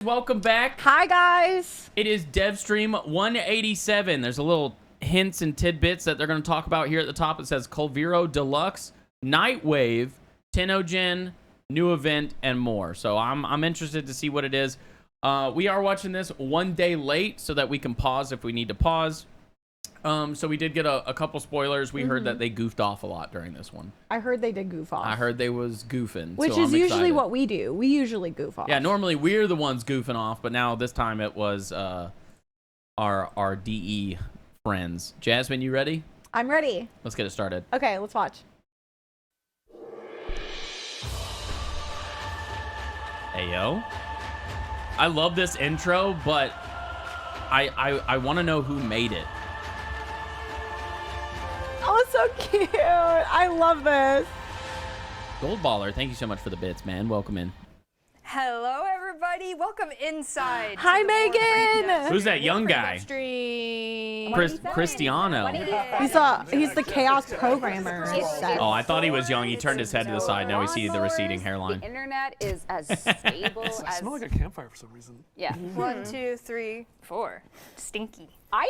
welcome back. Hi, guys. It is DevStream 187. There's a little hints and tidbits that they're going to talk about here at the top. It says Kullervo Deluxe, Nightwave, Tennogen, new event, and more. So I'm interested to see what it is. We are watching this one day late so that we can pause if we need to pause. So we did get a couple spoilers. We heard that they goofed off a lot during this one. I heard they did goof off. I heard they was goofing. Which so is I'm usually excited. what we do. We usually goof off. Yeah, normally we're the ones goofing off, but now this time it was our DE friends. Jasmine, you ready? I'm ready. Let's get it started. Okay, let's watch. Hey, yo. I love this intro, but I want to know who made it. Oh, so cute. I love this. Goldballer, thank you so much for the bits, man. Welcome in. Hello, everybody. Welcome inside. Hi, Megan. Who's that young guy? Stream. Cristiano. He's the chaos programmer. Oh, I thought he was young. He turned his head to the side. Now we see the receding hairline. The internet is as stable as... I smell like a campfire for some reason. Yeah. 1, 2, 3, 4. Stinky. I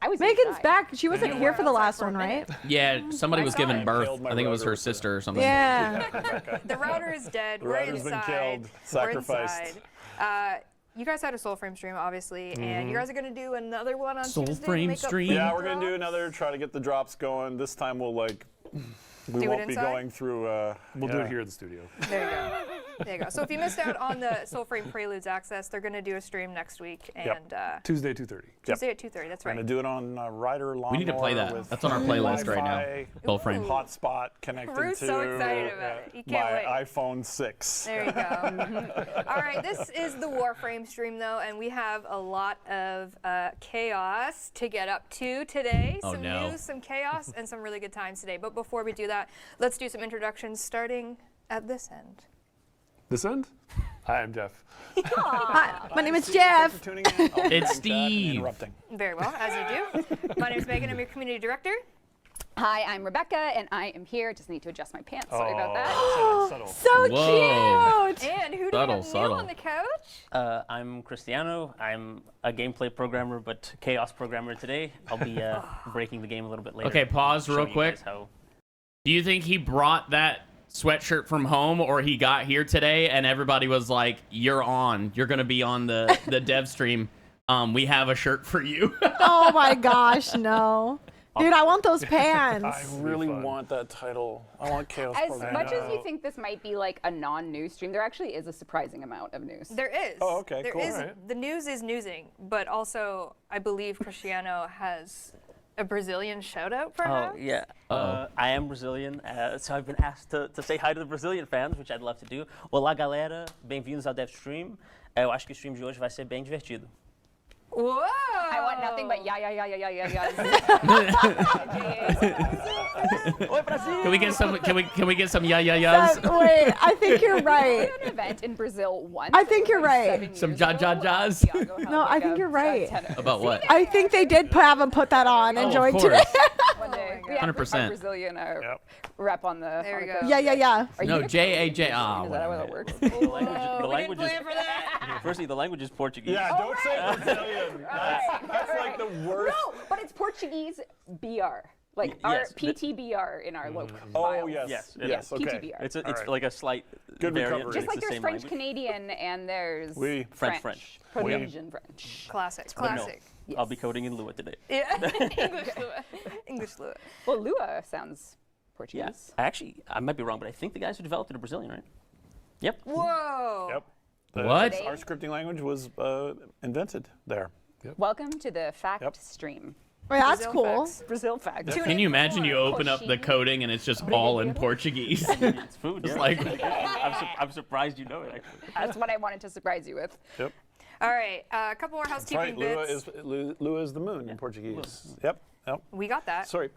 was Megan's inside. back. She wasn't here for the last one, right? Yeah, somebody was giving birth. I think it was her sister or something. Yeah. The router is dead. The We're router's been inside. killed, sacrificed. We're inside. You guys had a Soulframe stream, obviously, and you guys are going to do another one on Tuesday. to Soulframe make up stream? for Yeah, the we're gonna do drops? another. Try to get the drops going. This time we'll we Do it won't be inside? going through. We'll do it here in the studio. There you go. There you go. So if you missed out on the Soulframe Preludes access, they're going to do a stream next week, and Tuesday, 2:30. Tuesday at 2:30. That's We're right. gonna do it on Rider Lawnmower. We need to play that. with That's on our playlist right now. Wi-Fi, Soulframe. hotspot connected Ruth's to so excited about it. You can't my wait. iPhone 6. There you go. All right, this is the Warframe stream, though, and we have a lot of chaos to get up to today. Oh, Some no. news, some chaos, and some really good times today. But before we do that, let's do some introductions, starting at this end. This end? Hi, I'm Jeff. Hi, my name is For Jeff. tuning in. I'll be It's chat and Steve. Interrupting. Very well, as you do. My name is Megan. I'm your community director. Hi, I'm Rebecca, and I am here. Just need to adjust my pants. Sorry about that. Subtle. So Whoa. cute. And who do Subtle, we have subtle. new on the couch? I'm Cristiano. I'm a gameplay programmer, but chaos programmer today. I'll be breaking the game a little bit later. Okay, pause showing real you quick. guys how- Do you think he brought that sweatshirt from home, or he got here today and everybody was like, you're on. You're going to be on the dev stream. We have a shirt for you. Oh my gosh, no. Dude, I want those pants. I really want that title. I want Chaos As Programmer. much as you think this might be like a non-news stream, there actually is a surprising amount of news. There is. Oh, okay, There cool. is- Alright. The news is newsing, but also I believe Cristiano has a Brazilian shout out, perhaps? Oh, yeah. Uh-oh. I am Brazilian, so I've been asked to say hi to the Brazilian fans, which I'd love to do. Olá, galera. Bem-vindos ao Dev Stream. Eu acho que o stream de hoje vai ser bem divertido. Whoa! I want nothing but yeah. Can we get some? Can we get some yeah yeahs? Wait, I think you're right. An event in Brazil once. I think you're right. 7 Some years ja ago, ja when ja's? Thiago held No, I like think a- you're right. a tennis About what? I think they did have him put that on and Oh, of join course. today. one day. God. We have 100%. a Brazilian Yep. rep on the. There on we the go. coast. Yeah. Are you No, the J-A-J. Is that how that whatever. works? The language is. for that. Firstly, the language is Portuguese. Yeah, don't say Brazilian. That's like the worst. No, but it's Portuguese BR. Like our yes, but- PTBR in our local Oh, files. yes. Yes, Yes, okay. PTBR. It's Alright. like a slight Good variant. recovery. but Just it's like the there's same French language. Canadian and there's Oui. French. Polynesian French. Classic. But no, Classic. I'll be coding in Lua today. Yeah. English Lua. English Lua. Well, Lua sounds Portuguese. I might be wrong, but I think the guys who developed it are Brazilian, right? Yep. Whoa. Yep. What? Our scripting language was invented there. Welcome to the fact Yep. stream. Wait, that's Brazil cool. facts. Brazil fact. Can you imagine you open up the coding and it's just all in Portuguese? It's food. It's yeah. like I'm surprised you know it, actually. That's what I wanted to surprise you with. Yep. All right. A couple more That's housekeeping right. bits. Lua is the moon in Portuguese. Yep. We got that. Sorry.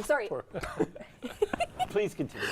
Sorry. Please continue.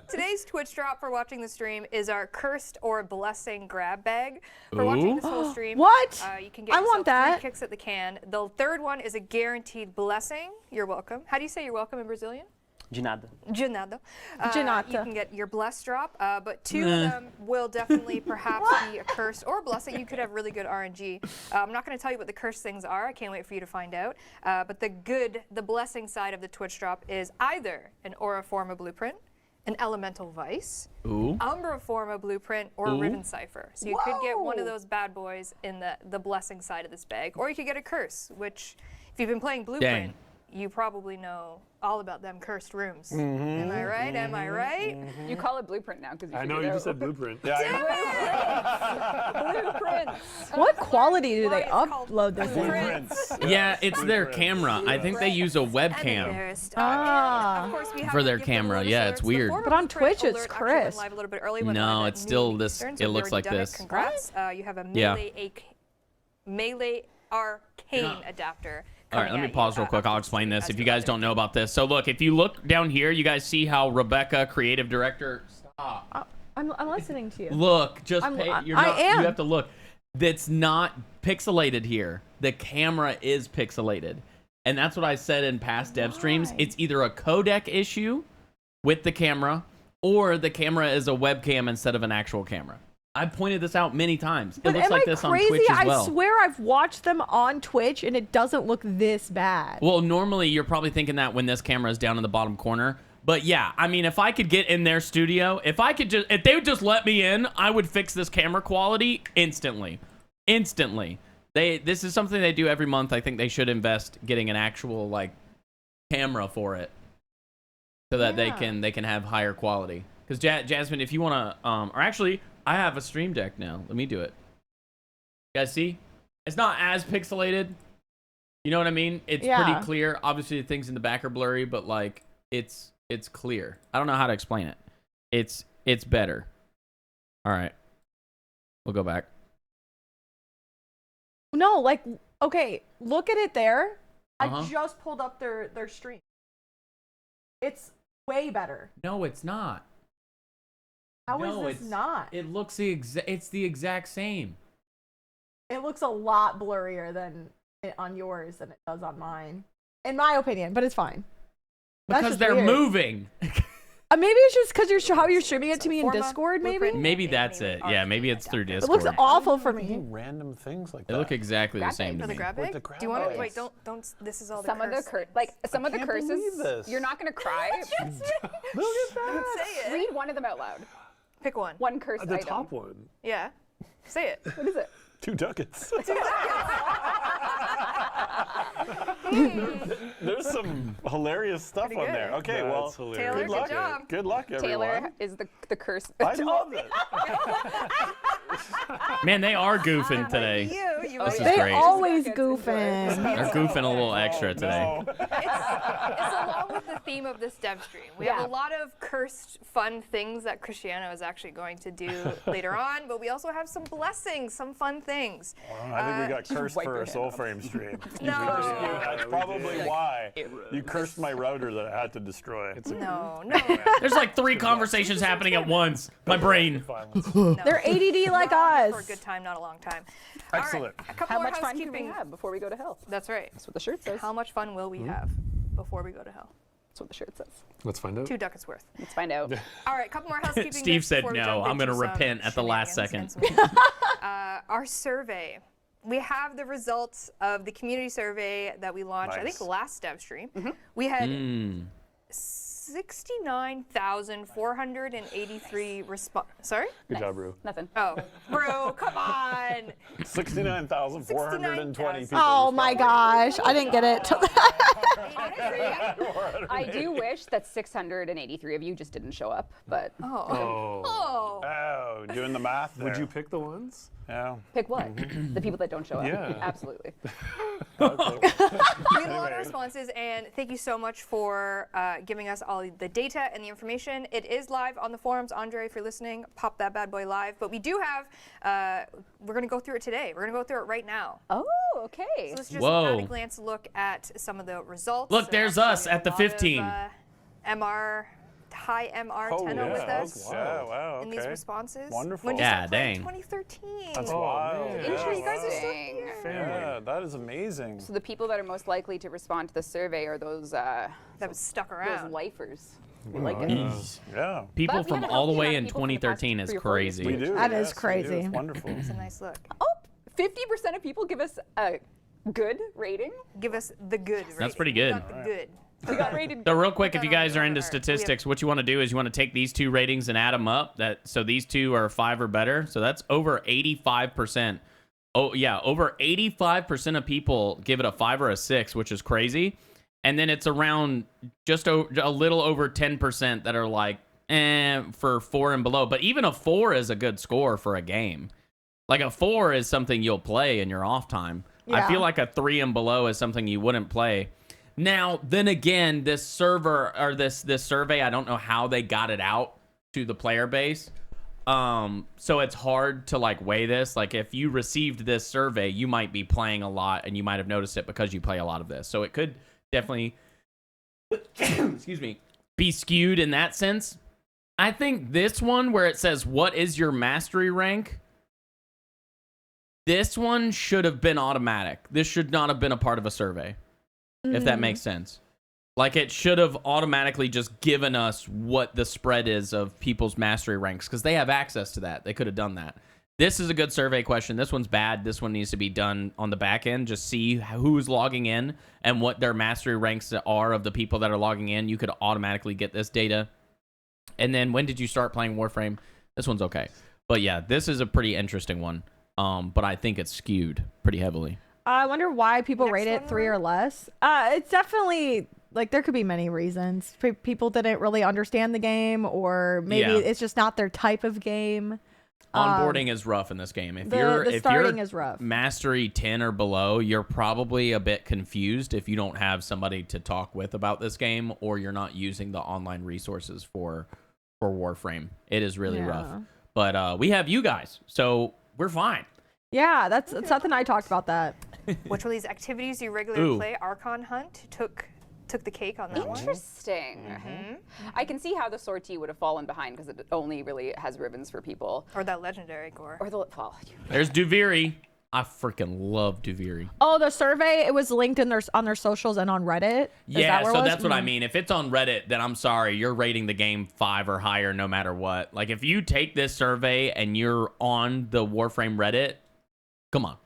Today's Twitch drop for watching the stream is our cursed or blessing grab bag. For watching this whole stream, What? You can get I yourself want that. 3 kicks at the can. The third one is a guaranteed blessing. You're welcome. How do you say you're welcome in Brazilian? Ginada. Janado. Janata. You can get your bless drop, but 2 of them will definitely perhaps be a curse or a blessing. You could have really good RNG. I'm not going to tell you what the curse things are. I can't wait for you to find out. But the blessing side of the Twitch drop is either an Aura Forma blueprint, an Elemental Vice, Ooh. Umbra Forma blueprint, or a Riven Cipher. So you could get one of those bad boys in the blessing side of this bag, or you could get a curse, which if you've been playing blueprint, you probably know all about them cursed rooms. Am I right? Am I right? You call it blueprint now because I know you just said blueprint. blueprints. What quality do Why they it's called upload this in? Blueprints. Yeah, it's their camera. I think they use a webcam. Embarrassed. Ah. And of course, we have For to their give the camera. bonus Yeah, it's alerts. The weird. former But on blueprint Twitch, it's alert actually went crisp. live a little bit early when No, live it's at still noon this- Eastern, it so looks we already like done it. this. Congrats. You have a Yeah. melee arcane adapter. All right, let me pause real quick. I'll explain this as if you we're guys don't know about this. So look, if you look down here, you guys see how Rebecca, creative director, stop. I'm listening to you. Look, just I'm- pay, I- you're I not, am. you have to look. That's not pixelated here. The camera is pixelated. And that's what I said in past dev streams. Why? It's either a codec issue with the camera or the camera is a webcam instead of an actual camera. I pointed this out many times. It But looks am like I this crazy? on Twitch as well. I swear I've watched them on Twitch and it doesn't look this bad. Well, normally you're probably thinking that when this camera is down in the bottom corner. But yeah, I mean, if I could get in their studio, if they would just let me in, I would fix this camera quality instantly. Instantly. This is something they do every month. I think they should invest getting an actual like camera for it, so that they can have higher quality. Because Jasmine, if you want to, or actually, I have a stream deck now. Let me do it. You guys see? It's not as pixelated. You know what I mean? It's pretty clear. Obviously, the things in the back are blurry, but like it's clear. I don't know how to explain it. It's better. All right, we'll go back. No, like, okay, look at it there. Uh-huh. I just pulled up their stream. It's way better. No, it's not. How is No, this not? It looks it's the exact same. It looks a lot blurrier than on yours than it does on mine, in my opinion. But it's fine. That's Because just they're weird. moving. Maybe it's just because how you're streaming it to me in Forma, Discord. Maybe blueprint, Maybe and that's melee it. Yeah, maybe arcane it's through adapter. it Discord. looks awful for Do me. random things like They that. look exactly the Grab same bag. to For the me. grab With bag? the grab Do you want to bags. wait? Don't. This is all the Some of the curse some of the can't curses. believe this. You're not gonna cry. Look at that. Say it. Read one of them out loud. Pick one. One curse The item. top one. Yeah. Say it. What is it? 2 ducats. There's some hilarious stuff Pretty on good. there. Okay, That's well, hilarious. Taylor, good luck. good job. Good luck, everyone. Taylor is the curse. I love it. Man, they are goofing today. You. This is They great. always Ducats, goofing. They're goofing a little extra Oh, today. no. It's along with the theme of this dev stream. We have Yeah. a lot of cursed fun things that Cristiano is actually going to do later on, but we also have some blessings, some fun things. I think we got cursed wipe for your a hand soul off. frame stream. No. That's probably why you cursed my router that I had to destroy. No. There's like 3 conversations happening at once. My brain. no. They're ADD like For a us. good time, not a long time. Excellent. All right, a couple How more much fun can we housekeeping. have before we go to hell? That's right. That's what the shirt says. How much fun will we have before we go to hell? That's what the shirt says. Let's find out. 2 ducats worth. Let's find out. All right, couple more housekeeping. Steve bits said before we no. jump I'm gonna into some repent at the last shenanigans second. and some- our survey. We have the results of the community survey that we launched, I think, Nice. last dev stream. We had 69,483 response. Sorry? Good job, Rue. Nothing. Oh, bro, come on. 69,420 people. Oh my gosh, I didn't get it. I do wish that 683 of you just didn't show up, but Oh. Oh. Oh, doing the math there. Would you pick the ones? Yeah. pick what? The people that don't show up. Yeah. Absolutely. We had a lot of responses, and thank you so much for giving us all the data and the information. It is live on the forums. Andre, if you're listening, pop that bad boy live. But we do have, we're going to go through it today. We're going to go through it right now. Oh, okay. So let's just Whoa. at a glance look at some of the results. Look, there's actually us at the a lot of, 15. MR high MR Oh, Tenno with yeah, us yeah, wow, in these okay. responses. Wonderful. When you Yeah, started playing dang. 2013. That's Oh, wild. man. Yeah, Pretty sure you guys are still Interesting. here. Yeah, that is amazing. So the people that are most likely to respond to the survey are those That was stuck those around. lifers. We like Oh, it. Yeah. People But we from have a all the healthy way amount in of people from the past 2013 is 3 or 4 years. crazy. We do. That is yes, we do. crazy. It's wonderful. It's a nice look. Oh, 50% of people give us a good rating. Give us the good rating. That's pretty We good. got the good. We got rated So real quick, if that you guys on are into our- we have- statistics, what you want to do is you want to take these two ratings and add them up. So these two are 5 or better. So that's over 85%. Oh yeah, over 85% of people give it a 5 or a 6, which is crazy. And then it's around just a little over 10% that are like, for 4 and below. But even a 4 is a good score for a game. Like a 4 is something you'll play in your off time. I Yeah. feel like a 3 and below is something you wouldn't play. Now, then again, this server or this survey, I don't know how they got it out to the player base. So it's hard to like weigh this. Like if you received this survey, you might be playing a lot and you might have noticed it because you play a lot of this. So it could definitely excuse me, be skewed in that sense. I think this one where it says what is your mastery rank? This one should have been automatic. This should not have been a part of a survey. If that makes sense. Like it should have automatically just given us what the spread is of people's mastery ranks because they have access to that. They could have done that. This is a good survey question. This one's bad. This one needs to be done on the back end. Just see who's logging in and what their mastery ranks are of the people that are logging in. You could automatically get this data. And then when did you start playing Warframe? This one's okay. But yeah, this is a pretty interesting one. But I think it's skewed pretty heavily. I wonder why people Next rate it one, 3 or Lauren? less. It's definitely like there could be many reasons. People didn't really understand the game, or maybe Yeah. it's just not their type of game. Onboarding is rough in this game. If the you're if starting you're is rough. mastery 10 or below, you're probably a bit confused if you don't have somebody to talk with about this game, or you're not using the online resources for Warframe. It is really rough. Yeah. But we have you guys, so we're fine. Yeah, that's something I talked about that. Which one of these activities you regularly Ooh. play? Archon Hunt took the cake on that one. Interesting. I can see how the sortie would have fallen behind because it only really has ribbons for people. Or that legendary core. Or the well, There's Duviri. I freaking love Duviri. Oh, the survey, it was linked in on their socials and on Reddit. Is Yeah, that where it so was? that's what I mean. If it's on Reddit, then I'm sorry, you're rating the game 5 or higher no matter what. Like if you take this survey and you're on the Warframe Reddit, come on.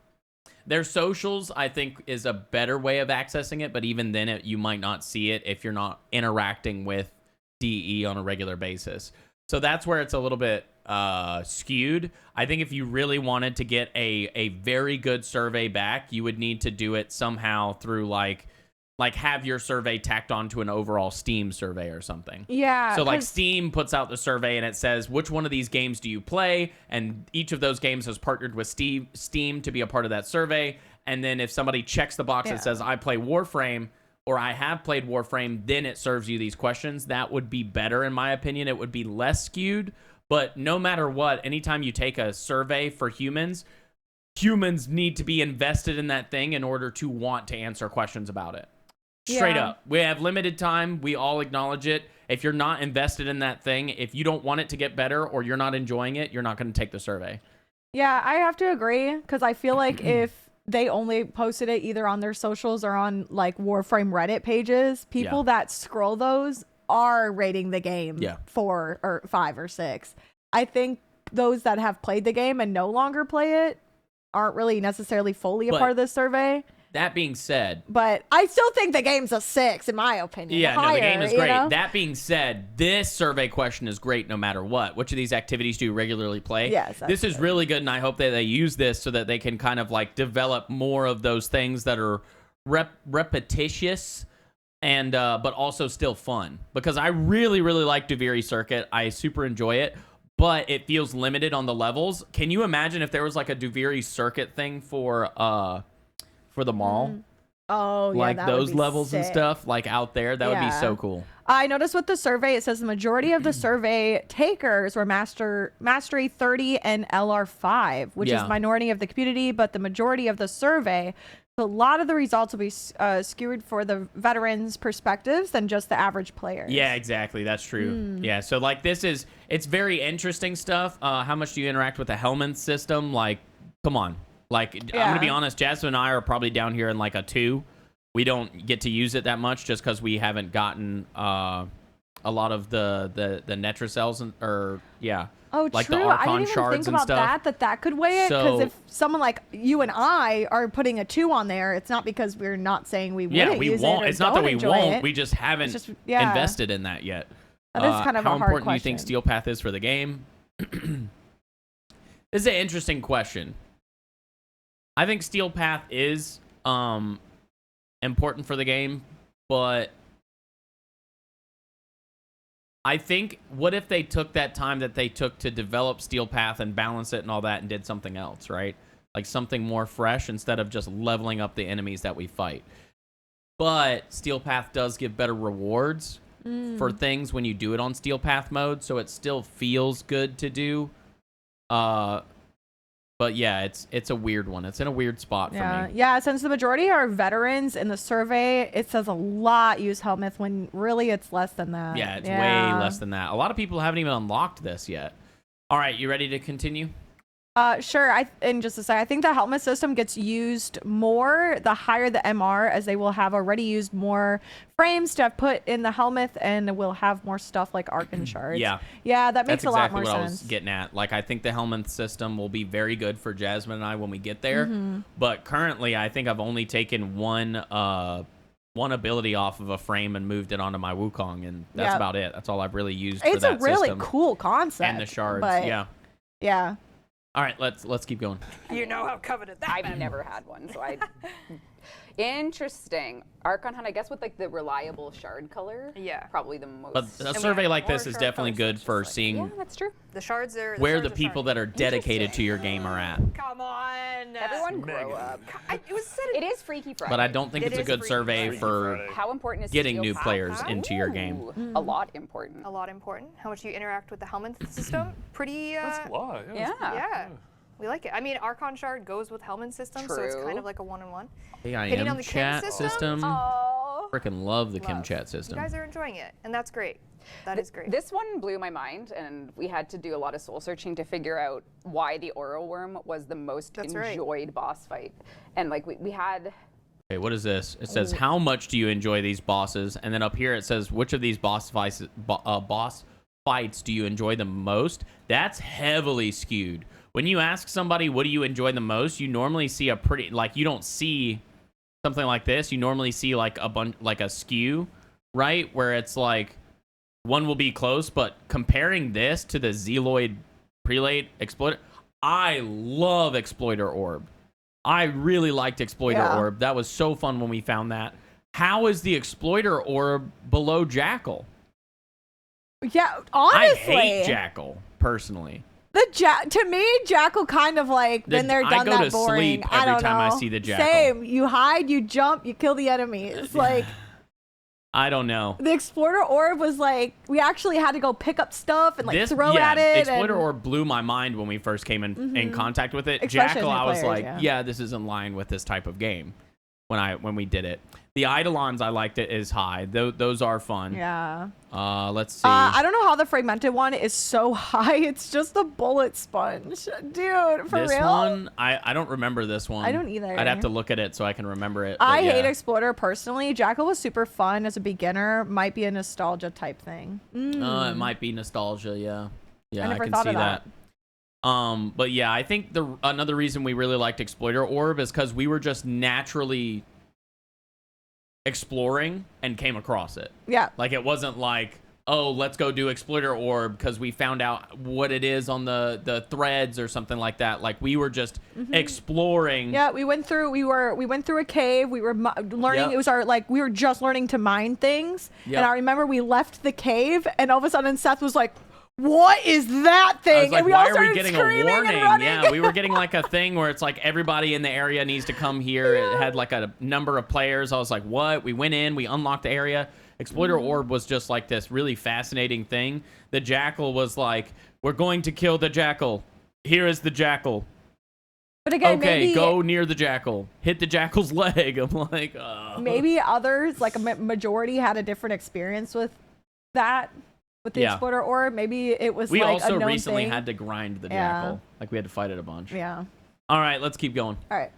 Their socials, I think, is a better way of accessing it, but even then, you might not see it if you're not interacting with DE on a regular basis. So that's where it's a little bit skewed. I think if you really wanted to get a very good survey back, you would need to do it somehow through like have your survey tacked onto an overall Steam survey or something. Yeah. So like 'cause- Steam puts out the survey and it says which one of these games do you play, and each of those games has partnered with Steam to be a part of that survey. And then if somebody checks the box that says I play Warframe or I have played Warframe, then it serves you these questions. That would be better in my opinion. It would be less skewed. But no matter what, anytime you take a survey for humans need to be invested in that thing in order to want to answer questions about it. Straight Yeah. up. We have limited time. We all acknowledge it. If you're not invested in that thing, if you don't want it to get better or you're not enjoying it, you're not going to take the survey. Yeah, I have to agree because I feel like if they only posted it either on their socials or on like Warframe Reddit pages, people that scroll those are rating the game 4 or 5 or 6. I think those that have played the game and no longer play it aren't really necessarily fully a But- part of this survey. That being said, But I still think the game's a 6 in my opinion. yeah, no, the Higher, game is you great. know? That being said, this survey question is great no matter what. Which of these activities do you regularly play? Yes, This is really good, and I hope that they use this so that they can kind of like develop more of those things that are repetitious and but also still fun. Because I really, really like Duviri Circuit. I super enjoy it, but it feels limited on the levels. Can you imagine if there was like a Duviri Circuit thing for the mall? Oh, yeah, Like that would those be levels and sick. stuff like out there, that would be Yeah. so cool. I noticed with the survey, it says the majority of the survey takers were Mastery 30 and LR5, which is minority of the community, but the majority of the survey. So a lot of the results will be skewed for the veterans' perspectives than just the average player. Yeah, exactly. That's true. Yeah, so like it's very interesting stuff. How much do you interact with the Hellman system? Like, come on. Like, I'm going to be honest, Jasmine and I are probably down here in like a 2. We don't get to use it that much just because we haven't gotten a lot of the Netra cells Oh, like true. the Archon I didn't even shards think and about stuff. that could weigh it. Because So- if someone like you and I are putting a 2 on there, it's not because we're not saying we wouldn't we use won't. it or It's not that don't we enjoy won't. it. We just haven't It's just- yeah. invested in that yet. That is kind of a how hard important do you think question. Steel Path is for the game? This is an interesting question. I think Steel Path is important for the game, but I think, what if they took that time that they took to develop Steel Path and balance it and all that and did something else, right? Like something more fresh instead of just leveling up the enemies that we fight. But Steel Path does give better rewards for things when you do it on Steel Path mode, so it still feels good to do. But yeah, it's a weird one. It's in a weird spot for me. Yeah, since the majority are veterans in the survey, it says a lot use Helmuth when really it's less than that. Yeah, it's way less than that. A lot of people haven't even unlocked this yet. All right, you ready to continue? Sure. And just to say, I think the Helmuth system gets used more the higher the MR, as they will have already used more frames to have put in the Helmuth, and will have more stuff like Archon shards. Yeah. Yeah, that makes That's a lot exactly more what I sense. was getting at. Like, I think the Helmuth system will be very good for Jasmine and I when we get there. But currently, I think I've only taken one ability off of a frame and moved it onto my Wukong, and that's about it. That's all I've really used for It's that a really system. cool concept. And the shards, but yeah. All right, let's keep going. You know how coveted that I've never had one, so I. Interesting. Archon Hunt, I guess, with like the reliable shard color. Yeah. Probably the most. But a survey like this is definitely good for seeing yeah, that's true. The shards are where shards the are people shards. that are dedicated to your game are at. Come on. Everyone grow up. It was said It is Freaky Friday. But I don't think It it's a is good Freaky survey Friday. for How important is getting Steel new Path? players into your game. Ooh, a lot important. a lot important. How much you interact with the Helmuth system? Pretty. That's a lot. Yeah. Yeah. We like it. I mean, Archon shard goes with Hellman system, so it's True. kind of like a 1-in-1. AIM on the Kim chat system? system. Oh. Freaking love the Kim chat You system. guys are enjoying it, and that's great. That is great. This one blew my mind, and we had to do a lot of soul searching to figure out why the Oro Worm was the most That's right. enjoyed boss fight. And like we had. Okay, what is this? It says, how much do you enjoy these bosses? And then up here it says, which of these boss fights do you enjoy the most? That's heavily skewed. When you ask somebody, what do you enjoy the most? You normally see a pretty, like, you don't see something like this. You normally see like a bunch, like a skew, right? Where it's like, one will be close, but comparing this to the Zealoid Prelate Exploiter, I love Exploiter Orb. I really liked Exploiter Orb. That was so fun when we found that. How is the Exploiter Orb below Jackal? Yeah, honestly. I hate Jackal, personally. To me, Jackal kind of like been there, I done go that to boring. sleep I every don't time I know. see the Jackal. Same. You hide, you jump, you kill the enemies. Like I don't know. the Explorer Orb was like we actually had to go pick up stuff and like throw it at it. Exploiter and, Orb blew my mind when we first came in contact with it. Especially as Jackal, new I was players, like, yeah. this is in line with this type of game. When we did it, the Eidolons I liked it is high. Those are fun. Yeah. Let's see. I don't know how the fragmented one is so high. It's just a bullet sponge, dude. For this real. one, I don't remember this one. I don't either. I'd have to look at it so I can remember it. I but yeah. hate Explorer personally. Jackal was super fun as a beginner. Might be a nostalgia type thing. It might be nostalgia. Yeah. Yeah, I never can thought see of that. But yeah, I think another reason we really liked Exploiter Orb is because we were just naturally exploring and came across it. Yeah. Like, it wasn't like, oh, let's go do Exploiter Orb because we found out what it is on the threads or something like that. Like, we were just exploring. Yeah, we went through a cave. We were learning. Yep. It was we were just learning to mine things. Yep. And I remember we left the cave, and all of a sudden Seth was like, "What is that thing?" I was like, and we why all are started we getting a screaming warning? and running. Yeah, we were getting like a thing where it's like everybody in the area needs to come here. It had like a number of players. I was like, what? We went in, we unlocked the area. Exploiter Orb was just like this really fascinating thing. The Jackal was like, we're going to kill the Jackal. Here is the Jackal. But again, okay, maybe, go near the Jackal. Hit the Jackal's leg. I'm like, maybe others, like a majority, had a different experience with that, with the Exploiter Orb. Maybe it was we like a also known recently thing. had to grind the Jackal. Like, we had to fight it a bunch. Yeah. All right, let's keep going. All right.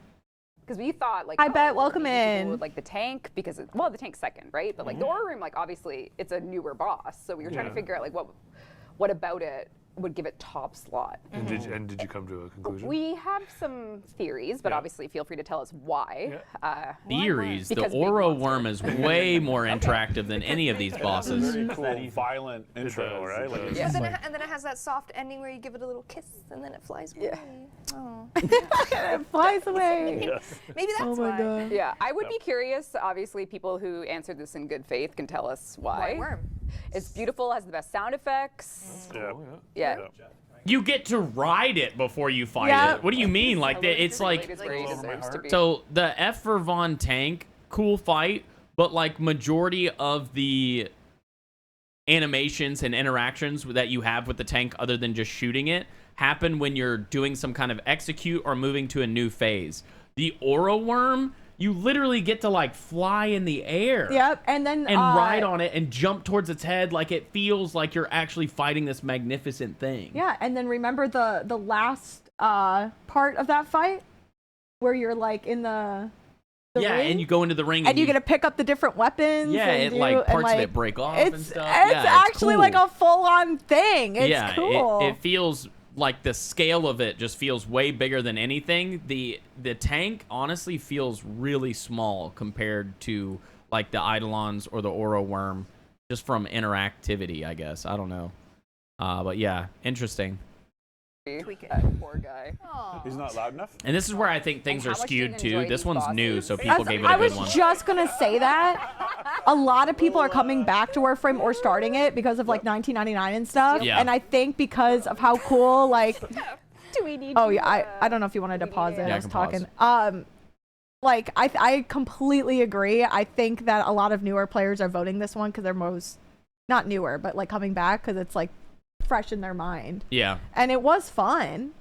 Because we thought, like, I bet, welcome maybe people in. would like the tank because, the tank's second, right? But like the Aura Room, like obviously it's a newer boss, so we were trying to figure out like what about it would give it top slot. And did you come to a conclusion? We have some theories, but obviously feel free to tell us why. Theories. The Because Oro big worm is way more interactive than any of these bosses. Very cool, violent intro, right? Like, And then it has that soft ending where you give it a little kiss and then it flies away. Oh. It flies away. Maybe that's Oh my why. god. Yeah, I would be curious. Obviously, people who answered this in good faith can tell us why. Why worm? It's beautiful, has the best sound effects. Yeah. Yeah. You get to ride it before you fight Yeah. it. What do you mean? Like, it's like... It's where he deserves to be. So, the F for Von tank, cool fight, but, like, majority of the animations and interactions that you have with the tank other than just shooting it happen when you're doing some kind of execute or moving to a new phase. The Oro Worm, you literally get to like fly in the air. Yep, and then ride on it and jump towards its head. Like, it feels like you're actually fighting this magnificent thing. Yeah, and then remember the last part of that fight where you're like in the ring? And you go into the ring and you get to pick up the different weapons. Yeah, and parts of it break off and stuff. It's actually cool. like a full-on thing. It's cool. It feels like the scale of it just feels way bigger than anything. The tank honestly feels really small compared to like the Eidolons or the Oro Worm, just from interactivity, I guess. I don't know. But yeah, interesting. Tweak it. That poor guy. He's not loud enough? And this is where I think things And are how much do you skewed too. enjoy This these one's new, bosses? so people gave it a I good was one. just gonna say that. A lot of people are coming back to Warframe or starting it because of like 1999 and stuff. Yeah. And I think because of how cool, like, Do we need oh to, yeah, I don't know if you wanted to pause it. Yeah, I I was can pause. talking. Like I completely agree. I think that a lot of newer players are voting this one because they're not newer, but like coming back because it's like fresh in their mind. Yeah. And it was fun.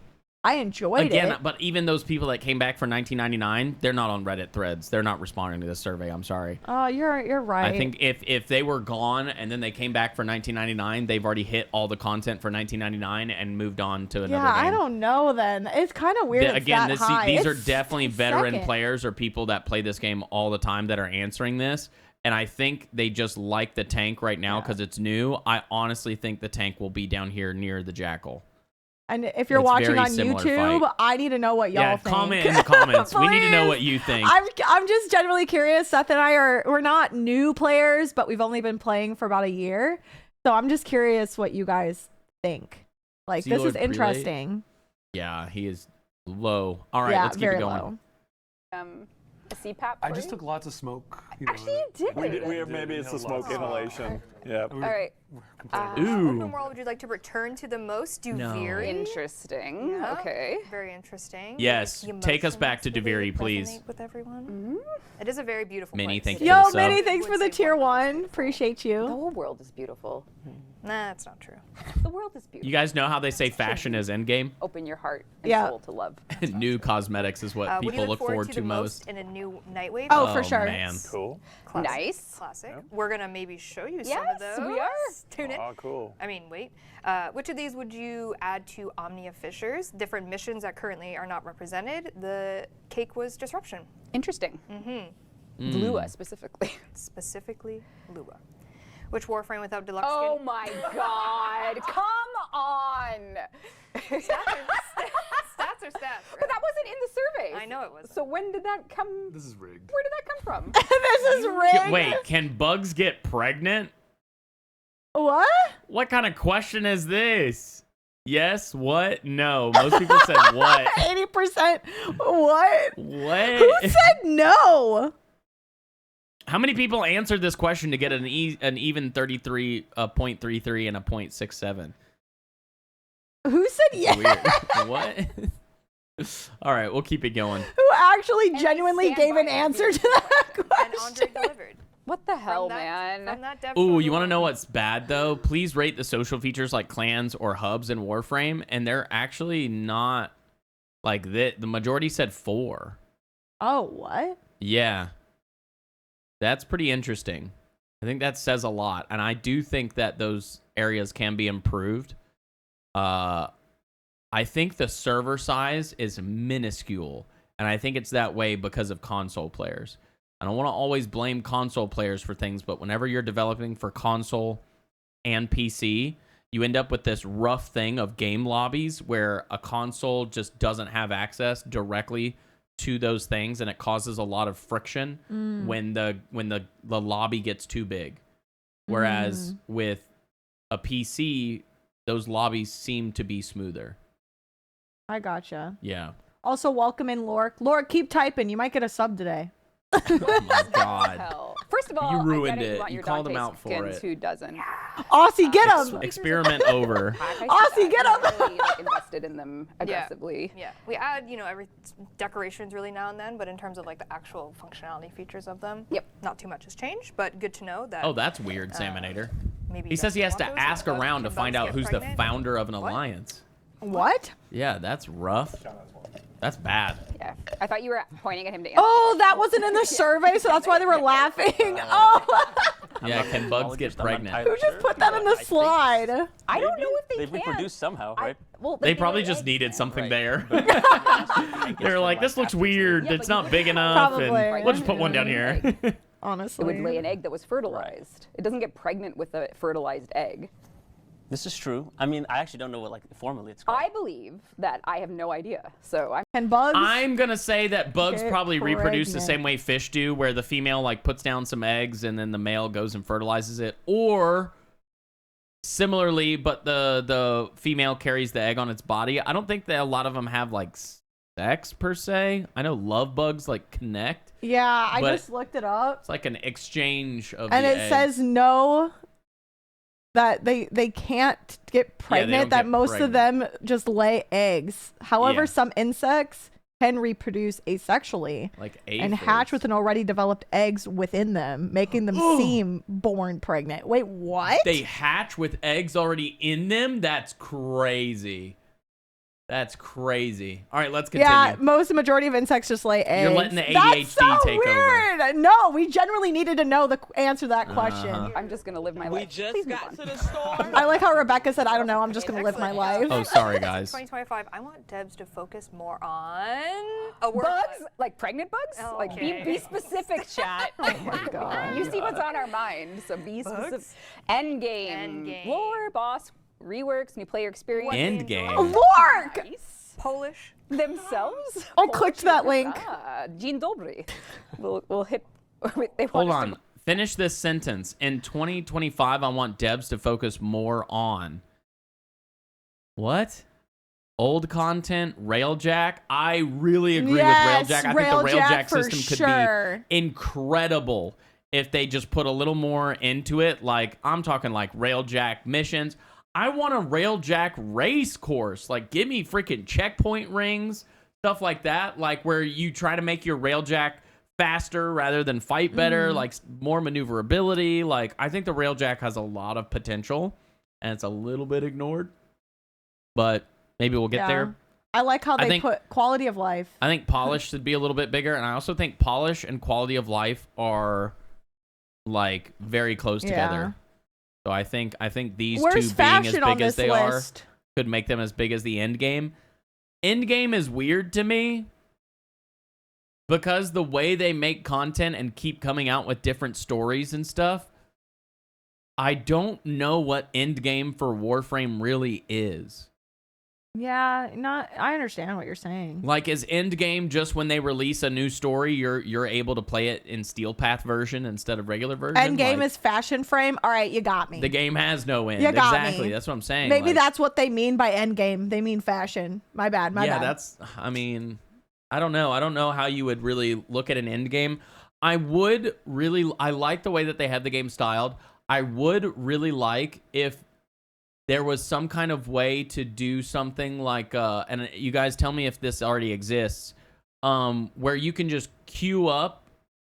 I enjoyed it. But even those people that came back for 1999, they're not on Reddit threads. They're not responding to this survey. I'm sorry. Oh, you're right. I think if they were gone and then they came back for 1999, they've already hit all the content for 1999 and moved on to another game. I don't know then. It's kind of weird. Again, it's that high. these are It's definitely veteran second. players or people that play this game all the time that are answering this. And I think they just like the tank right now because it's new. I honestly think the tank will be down here near the Jackal. And if you're It's watching very on similar YouTube, fight. I need to know what y'all think. Comment in the comments. We need to know Please. what you think. I'm just genuinely curious. Seth and I we're not new players, but we've only been playing for about a year. So I'm just curious what you guys think. Like, this Sealord is interesting. Yeah, he is low. All right, Yeah, let's keep very it going. low. A CPAP I for just you? took lots of smoke. You know, Actually, you did. Maybe it's the smoke inhalation. Yeah. All right. Ooh. Open world would you like to return to the most? No. Duviri. Interesting. Yeah. Okay. Very interesting. Yes, The take us back to emotions, will they Duviri, please. resonate with everyone. It is a very beautiful Minnie, place. thank you. Yo, for the sub. Minnie, thanks for the Would say tier one. 1. Appreciate The you. whole world is beautiful. Nah, that's not true. The world is beautiful. You guys know how they say fashion is endgame? Open your heart and Yeah. soul to love. New cosmetics is what What do you people look forward to the most. in a new Nightwave? Oh, for sure. Man. Cool. Classic. Nice. Classic. We're gonna maybe show you some of Yes, those. we are. Tune in. Oh, cool. I mean, wait. Which of these would you add to Omnia Fissures? Different missions that currently are not represented. The cake was Disruption, Interesting. Mm. Lua specifically. specifically Lua. Which Warframe without deluxe Oh skin? my god. Come on. Stats or stats? But that wasn't in the survey. I know it wasn't. So when did that come? This is rigged. Where did that come from? This is rigged. Wait, can bugs get pregnant? What? What kind of question is this? Yes, what? No. Most people said what? 80%. What? What? Who said no? How many people answered this question to get an even 33, a 0.33, and a 0.67? Who said yes? Weird. What? All right, we'll keep it going. Who actually genuinely stand gave by an that answer to being that And Andre question? delivered. What the hell, From man? that dev Ooh, show you want to alone. know what's bad though? Please rate the social features like clans or hubs in Warframe, and they're actually not like that. The majority said 4. Oh, what? Yeah, that's pretty interesting. I think that says a lot, and I do think that those areas can be improved. I think the server size is minuscule, and I think it's that way because of console players. I don't want to always blame console players for things, but whenever you're developing for console and PC, you end up with this rough thing of game lobbies where a console just doesn't have access directly to those things, and it causes a lot of friction when the lobby gets too big. Whereas with a PC, those lobbies seem to be smoother. I gotcha. Yeah. Also, welcome in, Lork. Lork, keep typing. You might get a sub today. Oh my god. Hell. First of all, You I ruined get it. it. You, want You your called him Dante out for skins, it. Who doesn't? Aussie, get him. Experiment over. Aussie, get him. Really, like, invested in them aggressively. Yeah, we add, every decorations really now and then, but in terms of like the actual functionality features of them, Yep. not too much has changed, but good to know that. Oh, that's weird, Salmonator. Maybe He says he has to ask around to Can find bugs out get who's the pregnant? founder of an alliance. What? Yeah, that's rough. That's bad. Yeah. I thought you were pointing at him to answer. Oh, that wasn't in the survey, so that's why they were laughing. Oh, Yeah, can bugs get pregnant? who just put that in the slide? I don't know if they They can. reproduce somehow, right? Well, They can probably lay just eggs needed now. something Right. there. I guess They're like, this looks weird. Yeah, It's but not you- big enough. Probably. And we'll just put one down here. It Honestly. would lay an egg that was fertilized. It doesn't get pregnant with a fertilized egg. This is true. I mean, I actually don't know what formally it's called. I believe that I have no idea. So I'm And bugs? I'm going to say that bugs Get probably reproduce the pregnant. same way fish do, where the female puts down some eggs and then the male goes and fertilizes it. Or similarly, but the female carries the egg on its body. I don't think that a lot of them have sex per se. I know love bugs connect. Yeah, I But- just looked it up. It's like an exchange of And the it eggs. says no, that they can't get pregnant, that get most of them just lay eggs. However, Yeah. some insects can reproduce asexually like and hatch with an already developed eggs within them, making them seem born pregnant. Wait, what? They hatch with eggs already in them? That's crazy. That's crazy. All right, let's continue. Yeah, the majority of insects just lay eggs. You're letting the That's ADHD so take over. weird. No, we generally needed to know the answer to that question. I'm just gonna live my We life. just Please move got on. to the store. I like how Rebecca said, I don't know, I'm just going to live my life. Oh, sorry, guys. 2025, I want devs to focus more on a word. Bugs? Like pregnant bugs? Oh, Like okay. be specific, chat. Oh my god. You see what's on our mind, so be specific. Endgame. Endgame. Lore, boss, reworks, new player experience. Endgame. Lork! Nice. Polish. Themselves? Oh, click that link. Dzień dobry. We'll hit. They want Hold us on. Finish this sentence. In 2025, I want devs to focus more on what? Old content, Railjack. I really agree Yes, with Railjack. I think the Railjack Railjack for system could sure. be incredible if they just put a little more into it. I'm talking Railjack missions. I want a Railjack race course. Give me freaking checkpoint rings, stuff like that. Where you try to make your Railjack faster rather than fight better, more maneuverability. I think the Railjack has a lot of potential, and it's a little bit ignored. But maybe we'll get there. I like how they think- put quality of life. I think polish should be a little bit bigger, and I also think polish and quality of life are very close together. So I think these Where's two being as fashion on big as this they list? are could make them as big as the end game. End game is weird to me because the way they make content and keep coming out with different stories and stuff, I don't know what end game for Warframe really is. Yeah, I understand what you're saying. Is end game just when they release a new story, you're able to play it in Steel Path version instead of regular version? End game is fashion frame. All right, you got me. The game has no end. You got exactly. me. That's what I'm saying. Maybe that's what they mean by end game. They mean fashion. My bad. My yeah, bad. I don't know. I don't know how you would really look at an end game. I like the way that they have the game styled. I would really like if there was some kind of way to do something and you guys tell me if this already exists, where you can just queue up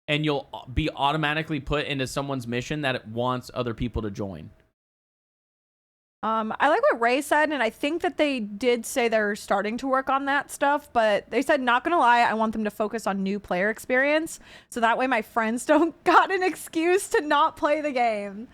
and you'll be automatically put into someone's mission that it wants other people to join. I like what Ray said, and I think that they did say they're starting to work on that stuff, but they said, not gonna lie, I want them to focus on new player experience, so that way my friends don't got an excuse to not play the game.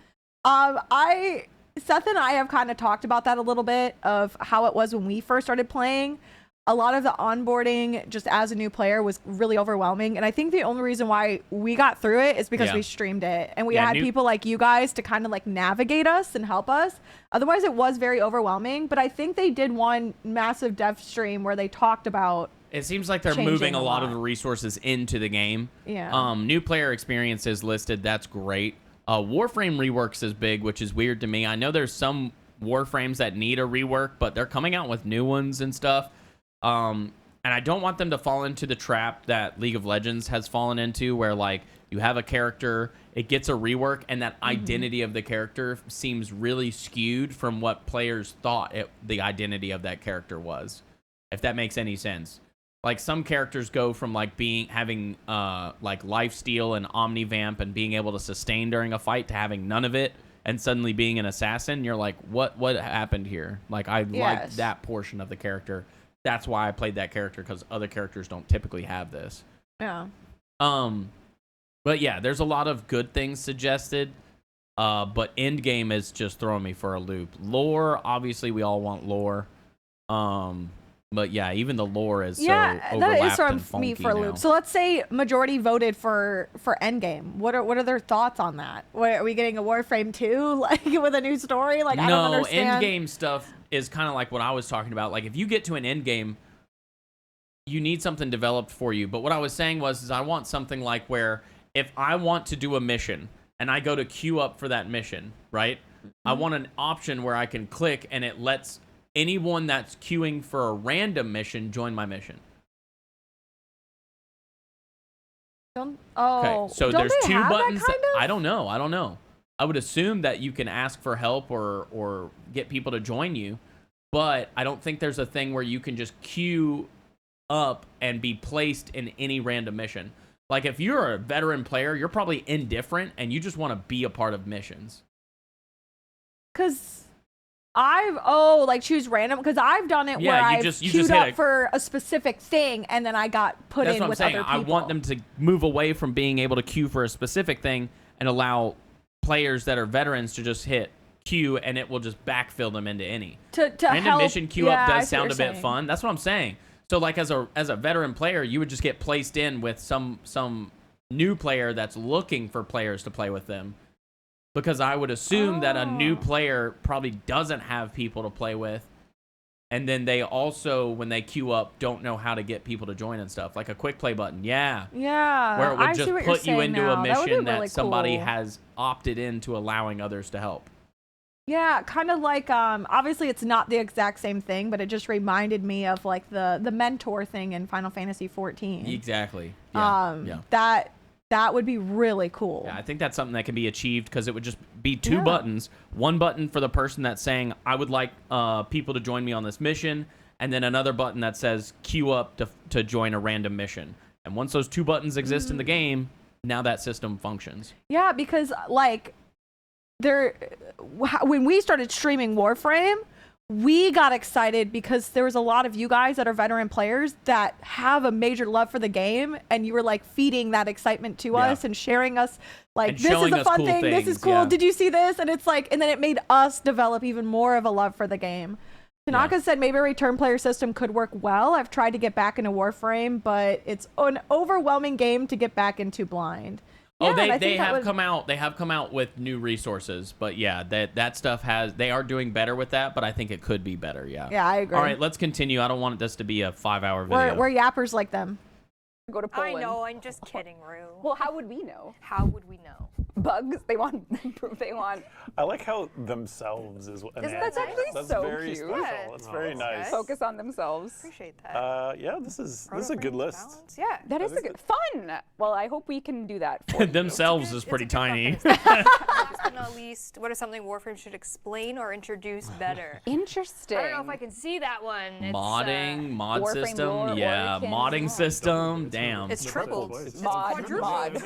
Seth and I have kind of talked about that a little bit, of how it was when we first started playing. A lot of the onboarding just as a new player was really overwhelming, and I think the only reason why we got through it is because we streamed it, and we had people like you guys to kind of like navigate us and help us. Otherwise it was very overwhelming, but I think they did one massive dev stream where they talked about it. Seems like they're moving a lot of the resources into the game. New player experiences listed, that's great. Warframe reworks is big, which is weird to me. I know there's some Warframes that need a rework, but they're coming out with new ones and stuff. And I don't want them to fall into the trap that League of Legends has fallen into, where like you have a character, it gets a rework, and that identity of the character seems really skewed from what players thought the identity of that character was. If that makes any sense. Like some characters go from like having like lifesteal and omnivamp and being able to sustain during a fight to having none of it and suddenly being an assassin. You're like, what happened here? Like I like that portion of the character. That's why I played that character, because other characters don't typically have this. Yeah. But yeah, there's a lot of good things suggested. But endgame is just throwing me for a loop. Lore, obviously we all want lore. But yeah, even the lore is so overlapped that is and throwing me funky for a now. loop. So let's say majority voted for endgame. What are their thoughts on that? Are we getting a Warframe 2 like with a new story? Like I don't understand. Endgame stuff is kind of like what I was talking about. Like if you get to an endgame, you need something developed for you. But what I was saying was I want something like where if I want to do a mission and I go to queue up for that mission, right? I want an option where I can click and it lets anyone that's queuing for a random mission join my mission. Okay, so there's two buttons. I don't know. I would assume that you can ask for help or get people to join you, but I don't think there's a thing where you can just queue up and be placed in any random mission. Like if you're a veteran player, you're probably indifferent and you just want to be a part of missions. Cause choose random, because I've done it where I've queued up for a specific thing and then I got put in with other people. I want them to move away from being able to queue for a specific thing and allow players that are veterans to just hit queue and it will just backfill them into any. Random mission queue up does sound a bit fun. That's what I'm saying. So like as a veteran player, you would just get placed in with some new player that's looking for players to play with them. Because I would assume that a new player probably doesn't have people to play with. And then they also, when they queue up, don't know how to get people to join and stuff. Like a quick play button. Yeah. Where it would just put you into a mission that somebody has opted into allowing others to help. Yeah, kind of like, obviously it's not the exact same thing, but it just reminded me of like the mentor thing in Final Fantasy 14. Exactly. Yeah. That would be really cool. Yeah, I think that's something that can be achieved because it would just be two buttons. One button for the person that's saying, I would like people to join me on this mission, and then another button that says queue up to join a random mission. And once those two buttons exist in the game, now that system functions. Yeah, because like when we started streaming Warframe, we got excited because there was a lot of you guys that are veteran players that have a major love for the game, and you were like feeding that excitement to us and sharing us like, this is a fun thing, this is cool, did you see this? And it's like, and then it made us develop even more of a love for the game. Tanaka said maybe a return player system could work well. I've tried to get back into Warframe, but it's an overwhelming game to get back into blind. Oh, they have come out. They have come out with new resources, but yeah, that stuff they are doing better with that. But I think it could be better. Yeah. Yeah, I agree. All right, let's continue. I don't want this to be a 5-hour video. We're yappers like them. Go to Poland. I know. I'm just kidding, Rue. Well, how would we know? How would we know? bugs. They want. I like how themselves is an Isn't that answer. actually That's so very cute? special. Yeah. It's very nice. Focus on themselves. Appreciate that. Yeah, this is a good list. Balance. Yeah. That is a good fun. Well, I hope we can do that for you. Themselves is pretty It's a good tiny. bucket list. Last but not least, what is something Warframe should explain or introduce better? Interesting. I don't know if I can see that one. It's, Modding, mod Warframe system, lore, yeah, Origins, modding mod. system. Damn, It's tripled. It's Mod. quadrupled.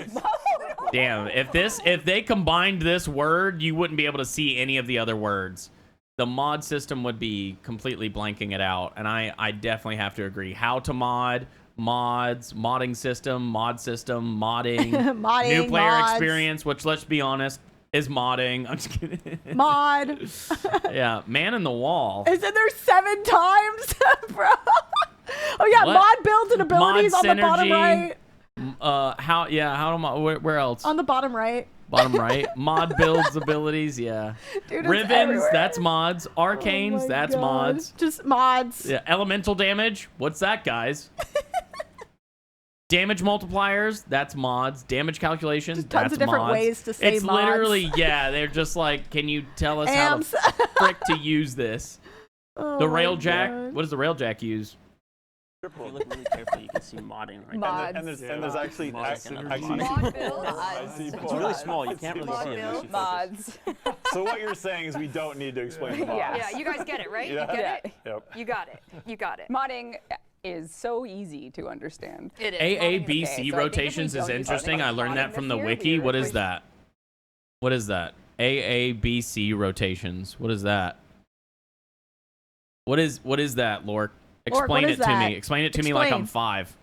damn. If they combined this word, you wouldn't be able to see any of the other words. The mod system would be completely blanking it out, and I definitely have to agree. How to mod, mods, modding system, modding, Modding, new player mods. experience, which let's be honest is modding. I'm just kidding. Mod. Yeah, man in the wall. Is it there 7 times, bro? Oh yeah, What? mod builds and abilities Mod on the bottom synergy. right. How do I, where else? On the bottom right. Bottom right. Mod builds abilities, yeah. Dude, it's Ribbons, everywhere. that's mods. Arcanes, Oh my that's God. mods. Just mods. Yeah, elemental damage, what's that, guys? Damage multipliers, that's mods. Damage calculations, Just tons that's of different mods. ways to say it's mods. literally, yeah, they're just like, can you tell us Amps. how to frick to use this? Oh The my railjack, God. what does the railjack use? If you look really carefully, you can see modding right Mods. And there's actually Mod Mod builds. I see It's really small. You can't really Mod see it unless you builds. focus. Mods. So what you're saying is we don't need to explain the mods. Yeah. Yeah, you guys get it, right? Yeah. You get it? Yep. You got it. You got it. Modding is so easy to understand. It is. AABC Okay, so I think if we rotations is don't use interesting. I learned that modding from this the year, wiki. we What is appreciate- that? What is that? AABC rotations. What is that? What is that, Lork? Explain what it is to that? me. Explain it to me like I'm Explain. 5.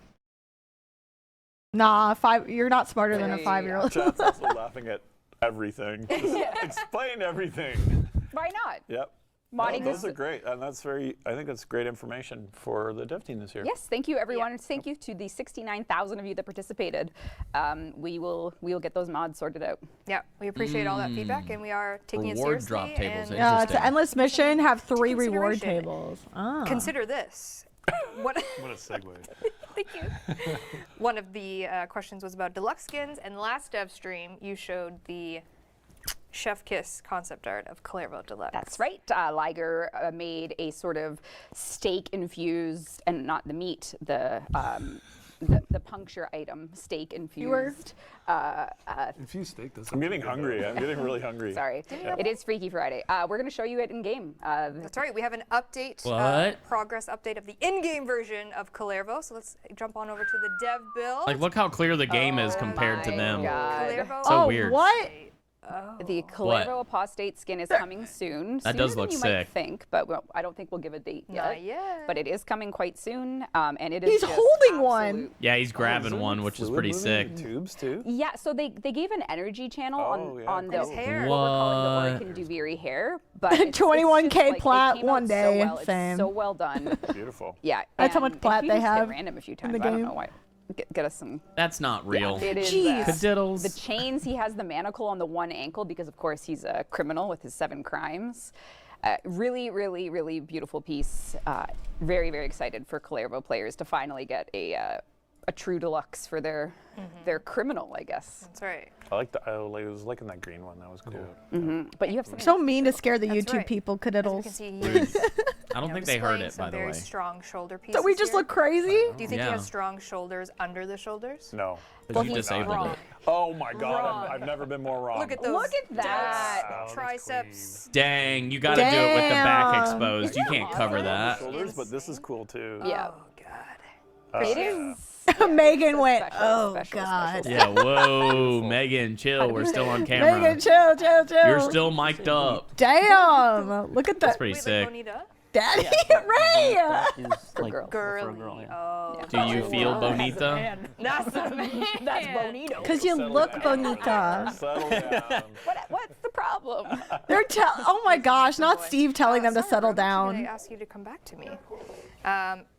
Nah, 5. You're not smarter than a Hey. 5-year-old. Chat's also laughing at everything. Just explain everything. Why not? Yep. Modding those is are great, and I think that's great information for the dev team this year. Yes, thank you everyone. And thank you to the 69,000 of you that participated. We will get those mods sorted out. Yeah, we appreciate all that feedback, and we are taking it Reward seriously. drop tables, and Yeah, it's an Interesting. endless mission. Have 3 reward consideration. tables. Ah. Consider this. What? What a segue. Thank you. One of the questions was about deluxe skins, and last dev stream you showed the Chef Kiss concept art of Kullervo Deluxe. That's right. Liger made a sort of steak infused, and not the meat, the puncture item, steak infused. Infused steak does I'm getting hungry. I'm getting really hungry. Sorry, it is Freaky Friday. We're going to show you it in game. That's right. We have an update, What? progress update of the in-game version of Kullervo. So let's jump on over to the dev build. Like, look how clear the game is compared to my them. God. Kullervo So Oh, weird. what? The Kullervo Apostate skin is coming soon. That Sooner does than look you sick. might think, but I don't think we'll give a date yet. Not yet. But it is coming quite soon, and it is He's just holding one. absolute- Yeah, he's grabbing one, which is Fluid pretty moving sick. Tubes too. Yeah, so they gave an energy channel Oh, yeah, on the His hair. what we're calling What? the Oricon Duviri hair, but it's 21K just, like, it plat came one out day, So well. same. It's so well done. Beautiful. Yeah, That's how much and plat if they you just hit have random a few in times. the I don't game. know why. Get us some. That's not real. It is. Jeez. Cadiddles. The chains, he has the manacle on the one ankle because, of course, he's a criminal with his 7 crimes. Really, really, really beautiful piece. Very, very excited for Kullervo players to finally get a true deluxe for their criminal, I guess. That's right. I was liking that green one. That was cool. But you have something. So mean to scare the That's YouTube right. people, As we can cadiddles. see, he's I don't think they heard it, some by the very way. strong shoulder pieces. So we just here. look crazy? Do you think he Yeah. has strong shoulders under the shoulders? No. Because you he's disabled wrong. it. Oh my God! Wrong. I've never been more wrong. Look at those. Look at that. Wow, that's triceps. Dang, you gotta do it with the back Damn. exposed. You can't cover that. Shoulders, but this is cool too. Yeah. Oh God. It is. Megan went, special, oh special, God. special. Yeah, whoa, Megan, chill. We're still on camera. Megan, chill, chill, chill. You're still mic'd up. Damn. Look at That's that. pretty Wait, sick. like Bonita? Daddy, Ray. Is like girl. for a Girly. girl, yeah. Oh. Do you feel bonita? That's a man. That's bonito. Because you look bonita. Settle down. What's the problem? They're oh my gosh, not Steve telling them to Sorry, settle Rose, I'm down. gonna ask you to come back to me.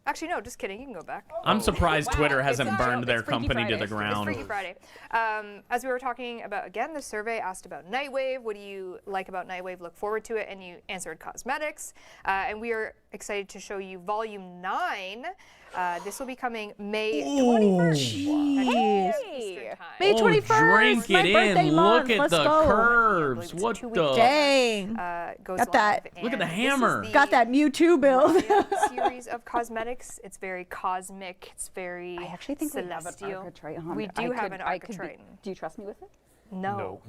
Actually, no, just kidding. You can go back. I'm surprised Twitter It's hasn't a burned joke. their It's Freaky company to Friday. the It's It's Freaky ground. Friday. As we were talking about, again, the survey asked about Nightwave. What do you like about Nightwave? Look forward to it. And you answered cosmetics. And we are excited to show you Volume 9, This will be coming May 21st. Jeez. Eastern time. May 21st. Drink my it birthday in. month. Look at Let's the go. curves. It's What 2 the? weeks. Dang. Goes Got that. live, Look at the and this is hammer. the Got that Mewtwo build. Raya series of cosmetics. It's very cosmic. It's very I actually think celestial. we have an Arca Triton. We do have an Arca Triton. Do you trust me with it? No. No.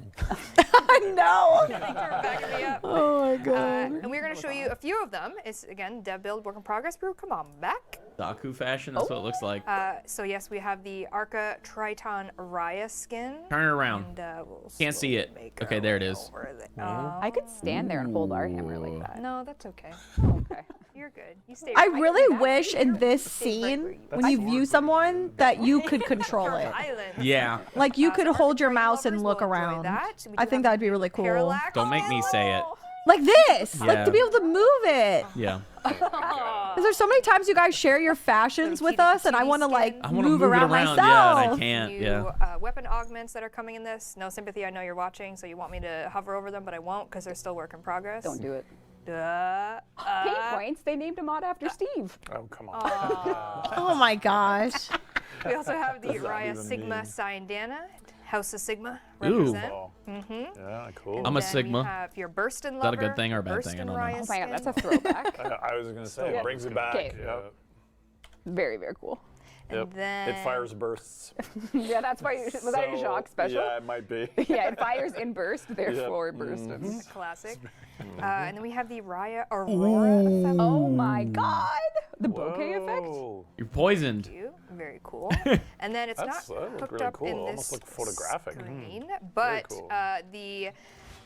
Thanks for backing me up. Oh my god. And we're going to show you a few of them. It's, again, dev build, work in progress. Brew, come on back. Daku fashion. That's what it looks like. So, yes, we have the Arca Triton Raya skin. Turn it around. And, we'll Can't see slowly it. make Okay, our there it way is. over the- I could stand there and hold our hammer like that. No, that's okay. Okay. You're good. You stay. I can really do that. wish in this Stay right where scene, you when you view someone, that you could control it. Island. Yeah. Like you could So hold your Arca mouse Triton and lovers look will enjoy around. that. We I do think have that'd be really cool. Parallax. Don't make me say it. Like this, like Yeah. to be able to move it. Yeah. Because there's so many times you guys share your fashions with us, and I want to like I want to move move it around around. myself. Yeah, and I can't. New Yeah. weapon augments that are coming in this. No sympathy. I know you're watching, so you want me to hover over them, but I won't because they're still work in progress. Don't do it. Pain Pain points. They named a mod after Steve. Oh, come on. Oh my gosh. We also have the What does that Raya even Sigma mean? Signdana, House of Sigma Ooh. represent. Oh. Yeah, cool. I'm a Then Sigma. You have your Burstin that a lover. good thing or a bad thing? I Burstin don't know. Raya Oh my god, that's a skin. throwback. I was going to say, Yeah. it brings it back. Okay. Yep. Very, very cool. And Yep. then It fires bursts. Yeah, that's why. Was that your So, shock special? Yeah, it might be. Yeah, it fires in burst, therefore burst. classic. And then we have the Raya Aurora effect. Oh my god! The bokeh effect? Whoa. You're poisoned. Very cool. And then it's That not looked hooked really up cool. in Almost this looked photographic. screen, but cool. the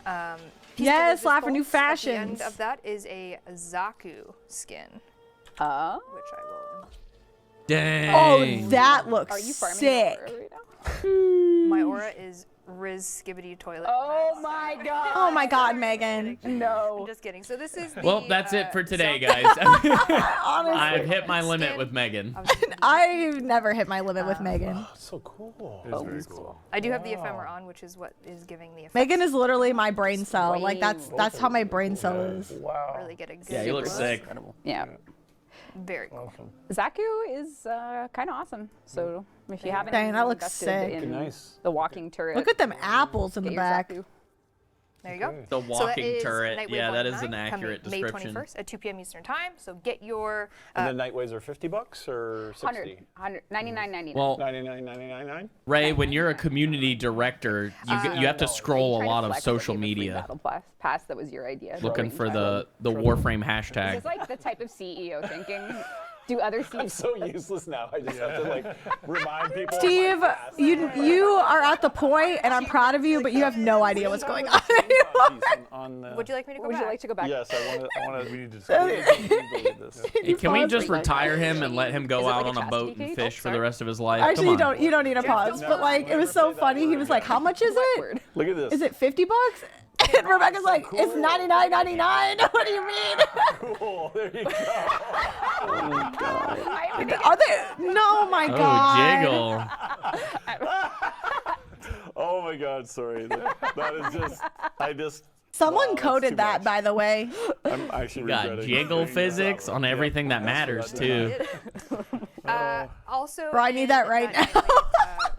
Yes, piece de laugh for new resistance at the fashions. end of that is a Zaku skin, which Oh. I will. Dang. Oh, that looks Are you farming sick. your aura right now? My aura is Riz Skibbity Toilet. Oh my god! Oh my god, Megan. I'm No. just kidding. So this is the, Well, that's it for today, Zaku- guys. Honestly, I've hit my limit Skin with Megan. of Zaku. I've never hit my limit with Megan. So cool. It's very cool. I do have the ephemera on, which is what is giving the effect. Megan is literally my brain cell. Like that's how my brain cell is. Wow. Really get a good. Yeah, you look look. sick. Incredible. Yeah. Very cool. Zaku is kind of awesome. So if you haven't Dang, that looks invested sick. in Nice. the walking turret, Look at them apples in get the your back. Zaku. There you go. The So that walking is turret. Nightwave Yeah, that is 19, an accurate coming description. May 21st at 2 p.m. Eastern Time. So get your. And the Nightwaves are $50 or 60? 99.99. Well, 99.99. Ray, when you're a community director, you have to scroll a Trying to lot of flex that social you have a free media battle pass, that was your idea. looking for Throwing the Warframe Is hashtag. this like the type of CEO thinking? Do other I'm CEOs? so useless now. I just have to like remind people. of Steve, my past. you are at the point, and I'm proud of you, but you have no idea what's going on anymore. On the, Would you like me to go Would back? you like to go back? Yes, I want to. We need to Hey, can we just pause? retire him and let him go Is it out like on a a boat chastity and cake? fish Oh, for the sorry. rest of his life? Actually, Come you on. don't need a pause. But like, it was so funny. He was like, "How much is it? Word. Look at this. Is it $50?" And Rebecca's like, "It's $99.99." What do you mean? Cool. There you go. Are they? No, my Oh, god. jiggle. Oh my God. Sorry. That is just. Someone Wow, that's coded too that, much. by the way. I'm actually Got regretting jiggle bringing this physics up. on everything that matters, too. Also, Bro, I need in that right that now. Nightwave,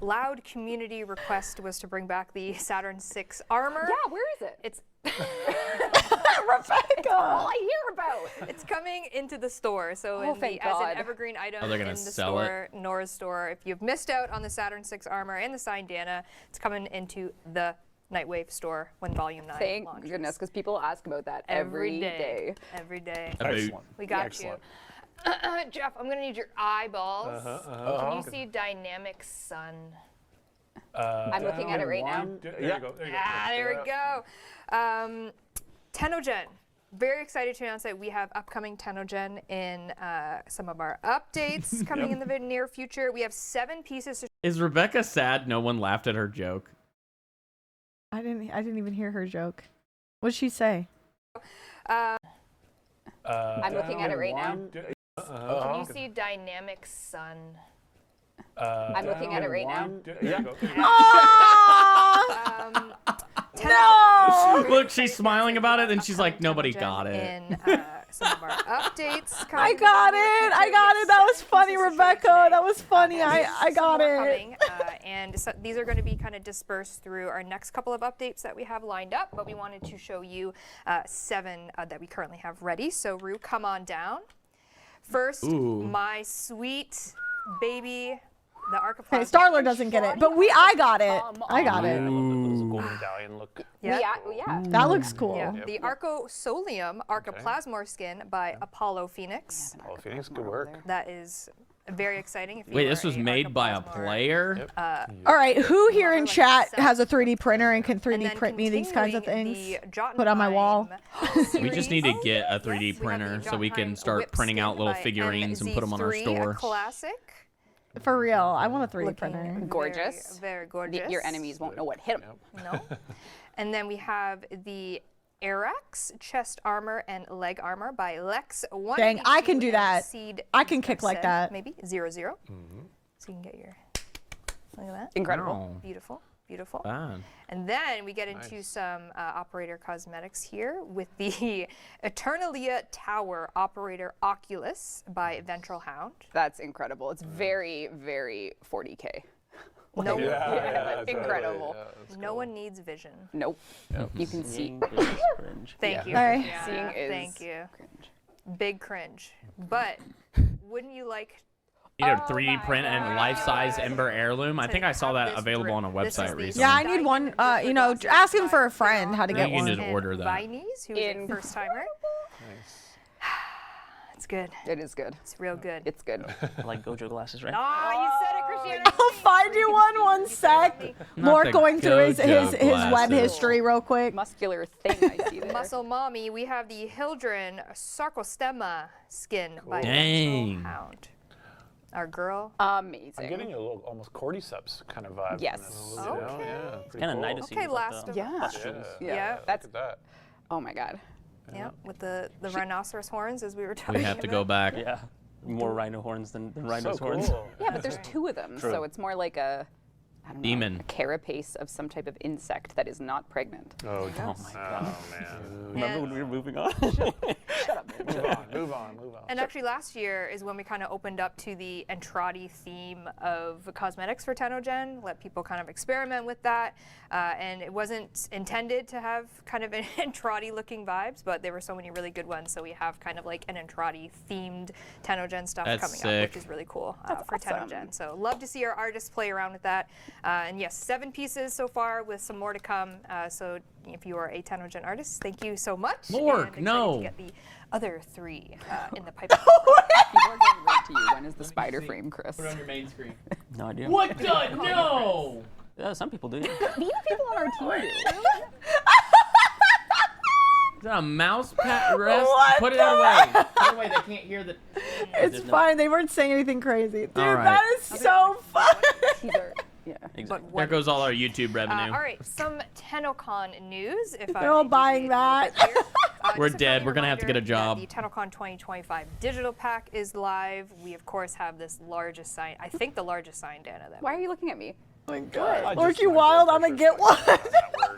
loud community request was to bring back the Saturn VI armor. Yeah, where is it? It's Rebecca. All I hear about. it's coming into the store. So Oh, in thank as God. an evergreen item Oh, they're gonna in the sell it? store, Nora's store. If you've missed out on the Saturn VI armor and the Signdana, it's coming into the Nightwave store when Volume 9 Thank launches. goodness, because people ask about that every day. Every day. Excellent. We got Excellent. you. Jeff, I'm gonna need your eyeballs. Can you see Dynamic Sun? I'm looking at it right now. There you go. There you go. Ah, there we go. Tennogen. Very excited to announce that we have upcoming Tennogen in some of our updates coming in the near future. We have 7 pieces to Is Rebecca sad no one laughed at her joke? I didn't even hear her joke. What'd she say? I'm looking at it right now. Can you see Dynamic Sun? I'm looking at it right now. There you go. No. Look, she's smiling about it, and she's like, nobody got it. In some of our updates. I got it. I got it. That was funny, Rebecca. That was funny. I got it. Coming, and so these are going to be kind of dispersed through our next couple of updates that we have lined up, but we wanted to show you 7 that we currently have ready. So Rue, come on down. First, my sweet baby, the Archiplasma. Hey, Starler doesn't get it, but I got it. I got it. Those gold medallion look. Yeah. That looks cool. Yeah. The Arcosolium Archiplasmor skin by Apollo Phoenix. Oh, Phoenix, good work. That is very exciting. If you Wait, are this was made by a Archiplasmor. player? All right, who here in like chat set. has a 3D printer and can 3D And then print me these kinds of continuing things? the Put on my wall. Jotunheim We just need to series. get a 3D We have the printer so we can Jotunheim start whip printing out skin little by figurines and put them on our MZ3, store. A classic. For real, I want a 3D Looking printer. Gorgeous. Very gorgeous. Your enemies won't know what hit them. No. And then we have the Arax chest armor and leg armor by Lex. Dang, I can do that. Seed I can kick like said, that. Maybe 0-0. So you can get your. Look at that. Incredible. Wow. Beautiful. Beautiful. Fine. And then we get into some operator cosmetics here with the Eternalia Tower Operator Oculus by Ventral Hound. That's incredible. It's very, very 40K. No, Yeah, Incredible. no one needs vision. Nope. You can see. Seeing is cringe. Thank you. All right. Yeah, Seeing is thank you. cringe. Big cringe. But wouldn't you like Either 3D print and life-size Ember heirloom. I think I saw that available on a website recently. Yeah, I need one. You know, ask him for a friend how to get You can one. just order that. Viney's, who is a first timer. It's good. It is good. It's real good. It's good. I like Gojo glasses, right? Ah, you said it, Christiana. I'll find you one sec. Not More the going through his Gojo web glasses. history real quick. Muscular thing I see there. Muscle Mommy, we have the Hildren Sarcostemma skin by Dang. Ventral Hound. Our girl. Amazing. I'm getting a little almost cordyceps kind of vibe. from Yes. this, you know? Okay. Yeah, pretty Kind of cool. nice to see. Okay, with, like, last the of Yeah. pustules. Yeah. That's Look at that. oh my god. Yeah, with the rhinoceros horns, as we were talking We have to go about. back. Yeah. More rhino horns than rhino's So horns. cool. Yeah, but there's 2 of them, so it's more like a I don't know, Demon. a carapace of some type of insect that is not pregnant. Oh, Yes. my God. Oh, man. Remember when we were moving on? Move on. And actually, last year is when we kind of opened up to the Entrati theme of cosmetics for Tennocon, let people kind of experiment with that. And it wasn't intended to have kind of an Entrati-looking vibes, but there were so many really good ones. So we have kind of like an Entrati-themed Tennocon stuff That's coming up, sick. which is really cool That's for awesome. Tennocon. So love to see our artists play around with that. And yes, 7 pieces so far with some more to come. So if you are a Tennocon artist, thank you so much. Mork, and excited no. to get the other 3 in the pipeline. People are going right to you. When is the spider frame, Chris? Put it on your main screen. No idea. What the? No! Yeah, some people do. Even people on our team do. Is that a mouse pad rest? What Put it the- away. Put it away. They can't hear the. It's fine. They weren't saying anything crazy. Dude, All right. that is so fun. These are, yeah. Exactly. But There goes all our YouTube all revenue. right, some Tennocon news. If They're all buying that. We're Just a dead. friendly We're gonna have to get a reminder that job. The Tennocon 2025 digital pack is live. We of course have this largest sign. I think the largest sign, Dana. That Why are you looking at me? Oh my God. I just Lorky went Wild, there I'm going for to get one.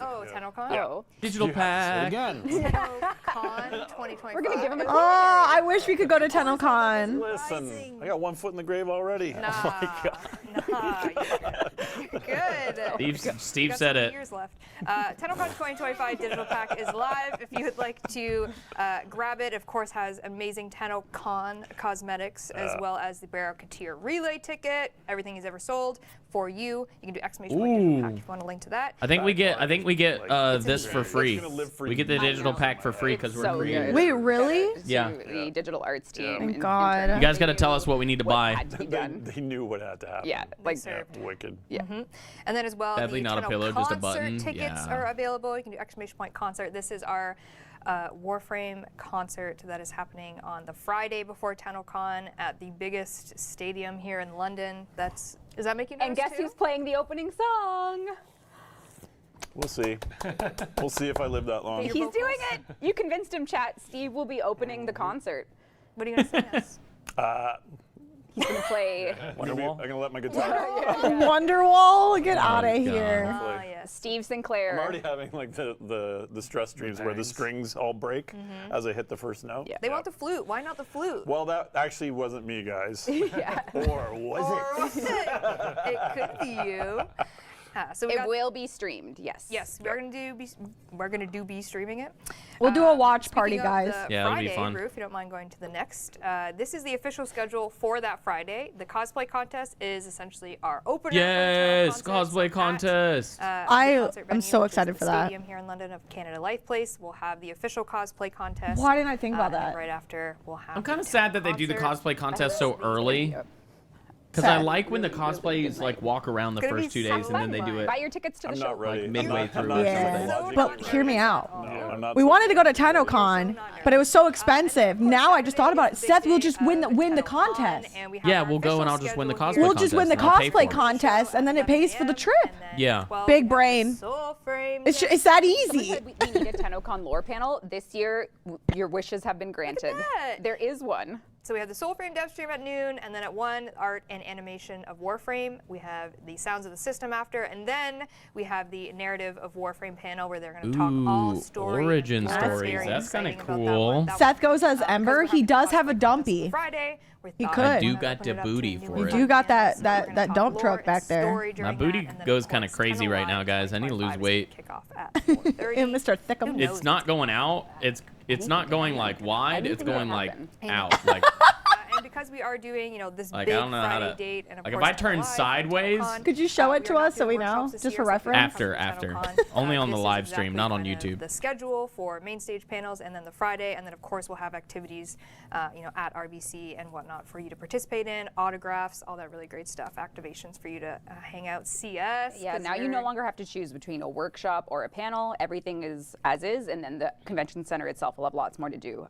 Oh, Tennocon. Oh. Digital pack. Again. Tennocon 2025. We're gonna give him a Oh, I wish we could go to Tennocon. Listen, I got 1 foot in the grave already. Nah, nah, you're good. Steve Got said some it. years left. Tennocon 2025 digital pack is live. If you would like to grab it, of course, has amazing Tennocon cosmetics as well as the Barrow Katir relay ticket. Everything he's ever sold for you. You can do exclamation point digital pack if you want to link to that. I think we get this for free. gonna live for We get the digital pack for free because we're so creators. good. Wait, really? Yeah. To the digital arts team. Thank in God. Turkey. You guys got to tell us what we need to What buy. had to be done. They knew what had to happen. Yeah, like served. Wicked. And then as well, Sadly, the not a Tenno pillow, just a concert button. tickets Yeah. are available. You can do exclamation point concert. This is our Warframe concert that is happening on the Friday before Tennocon at the biggest stadium here in London. Does that make you nervous And guess too? who's playing the opening song? We'll see. We'll see if I live that long. He's doing it. You convinced him, chat. Steve will be opening the concert. What are you going to sing us? He's gonna play. I'm gonna let my guitar. Wonderwall, get out of God. here. Yes. Steve Sinclair. I'm already having like the stress dreams where the strings all break as I hit the first note. Yeah. They want the flute. Why not the flute? Well, that actually wasn't me, guys. Yeah. Or was it? It could be you. So we It got, will be streamed, yes. yes, we're gonna be streaming it. We'll do a watch party, Speaking of guys. the Yeah, that'll be Friday, fun. Rue, if you don't mind going to the next. This is the official schedule for that Friday. The cosplay contest is essentially our opener. Yes, for the Tennocon. cosplay At, I contest. the concert am venue, so which is excited the for that. Stadium here in London of Canada Life Place. We'll have the official cosplay contest. Why didn't I think about and then that? Right after, we'll have. I'm kind of the sad that they do the concert. cosplay contest so early. Because I Sad. like when the cosplays like walk around the Gonna be first 2 so days and then they do it. Buy your tickets to the I'm show. not ready. Like midway through. I'm not Yeah. sure the But logic hear me behind out. it. No, I'm not We so wanted to go to ready. Tennocon, but it was so expensive. Now I just thought about it. Seth will just win the contest. Yeah, we'll go and I'll just win the cosplay We'll just win the contest and I'll pay cosplay for it. contest, and then it pays for the trip. Yeah. Big brain. It's that Someone easy. said we need a Tennocon lore panel. This year, your wishes have been granted. that. There is one. So we have the Soulframe dev stream at noon, and then at 1, art and animation of Warframe. We have the sounds of the system after, and then we have the narrative of Warframe panel where they're going to talk all Ooh, story. origin and stories. very That's kinda exciting about that cool. one. That Seth one, goes as 'cause Ember. we're He having does the have a cosplay dumpy. contest Friday. We He thought could. we'd I do open got it the up to booty new for You it. do got fans. that We're gonna talk dump lore truck and back there. story My during booty that, and then, goes of kinda course, crazy right now, 10:05 guys. I need to lose 2025 is weight. gonna kick off at 4:30. And Mr. Thickum. Who knows It's not going out. It's not going like wide. It's Anything going can like happen. out. Like And because we are doing, this Like, big I don't know how Friday to- date, and of like, if course I turn live, sideways- Tennocon, Could you show it we to are not us so doing we know, workshops this just year, for so if you're reference? coming to After. Tennocon, Only on the this is live stream, exactly not on kind of YouTube. The schedule for main stage panels, and then the Friday, and then of course we'll have activities, at RBC and whatnot for you to participate in, autographs, all that really great stuff, activations for you to hang out, see us. Yeah, 'cause now you you're- no longer have to choose between a workshop or a panel. Everything is as is, and then the convention center itself will have lots more to do.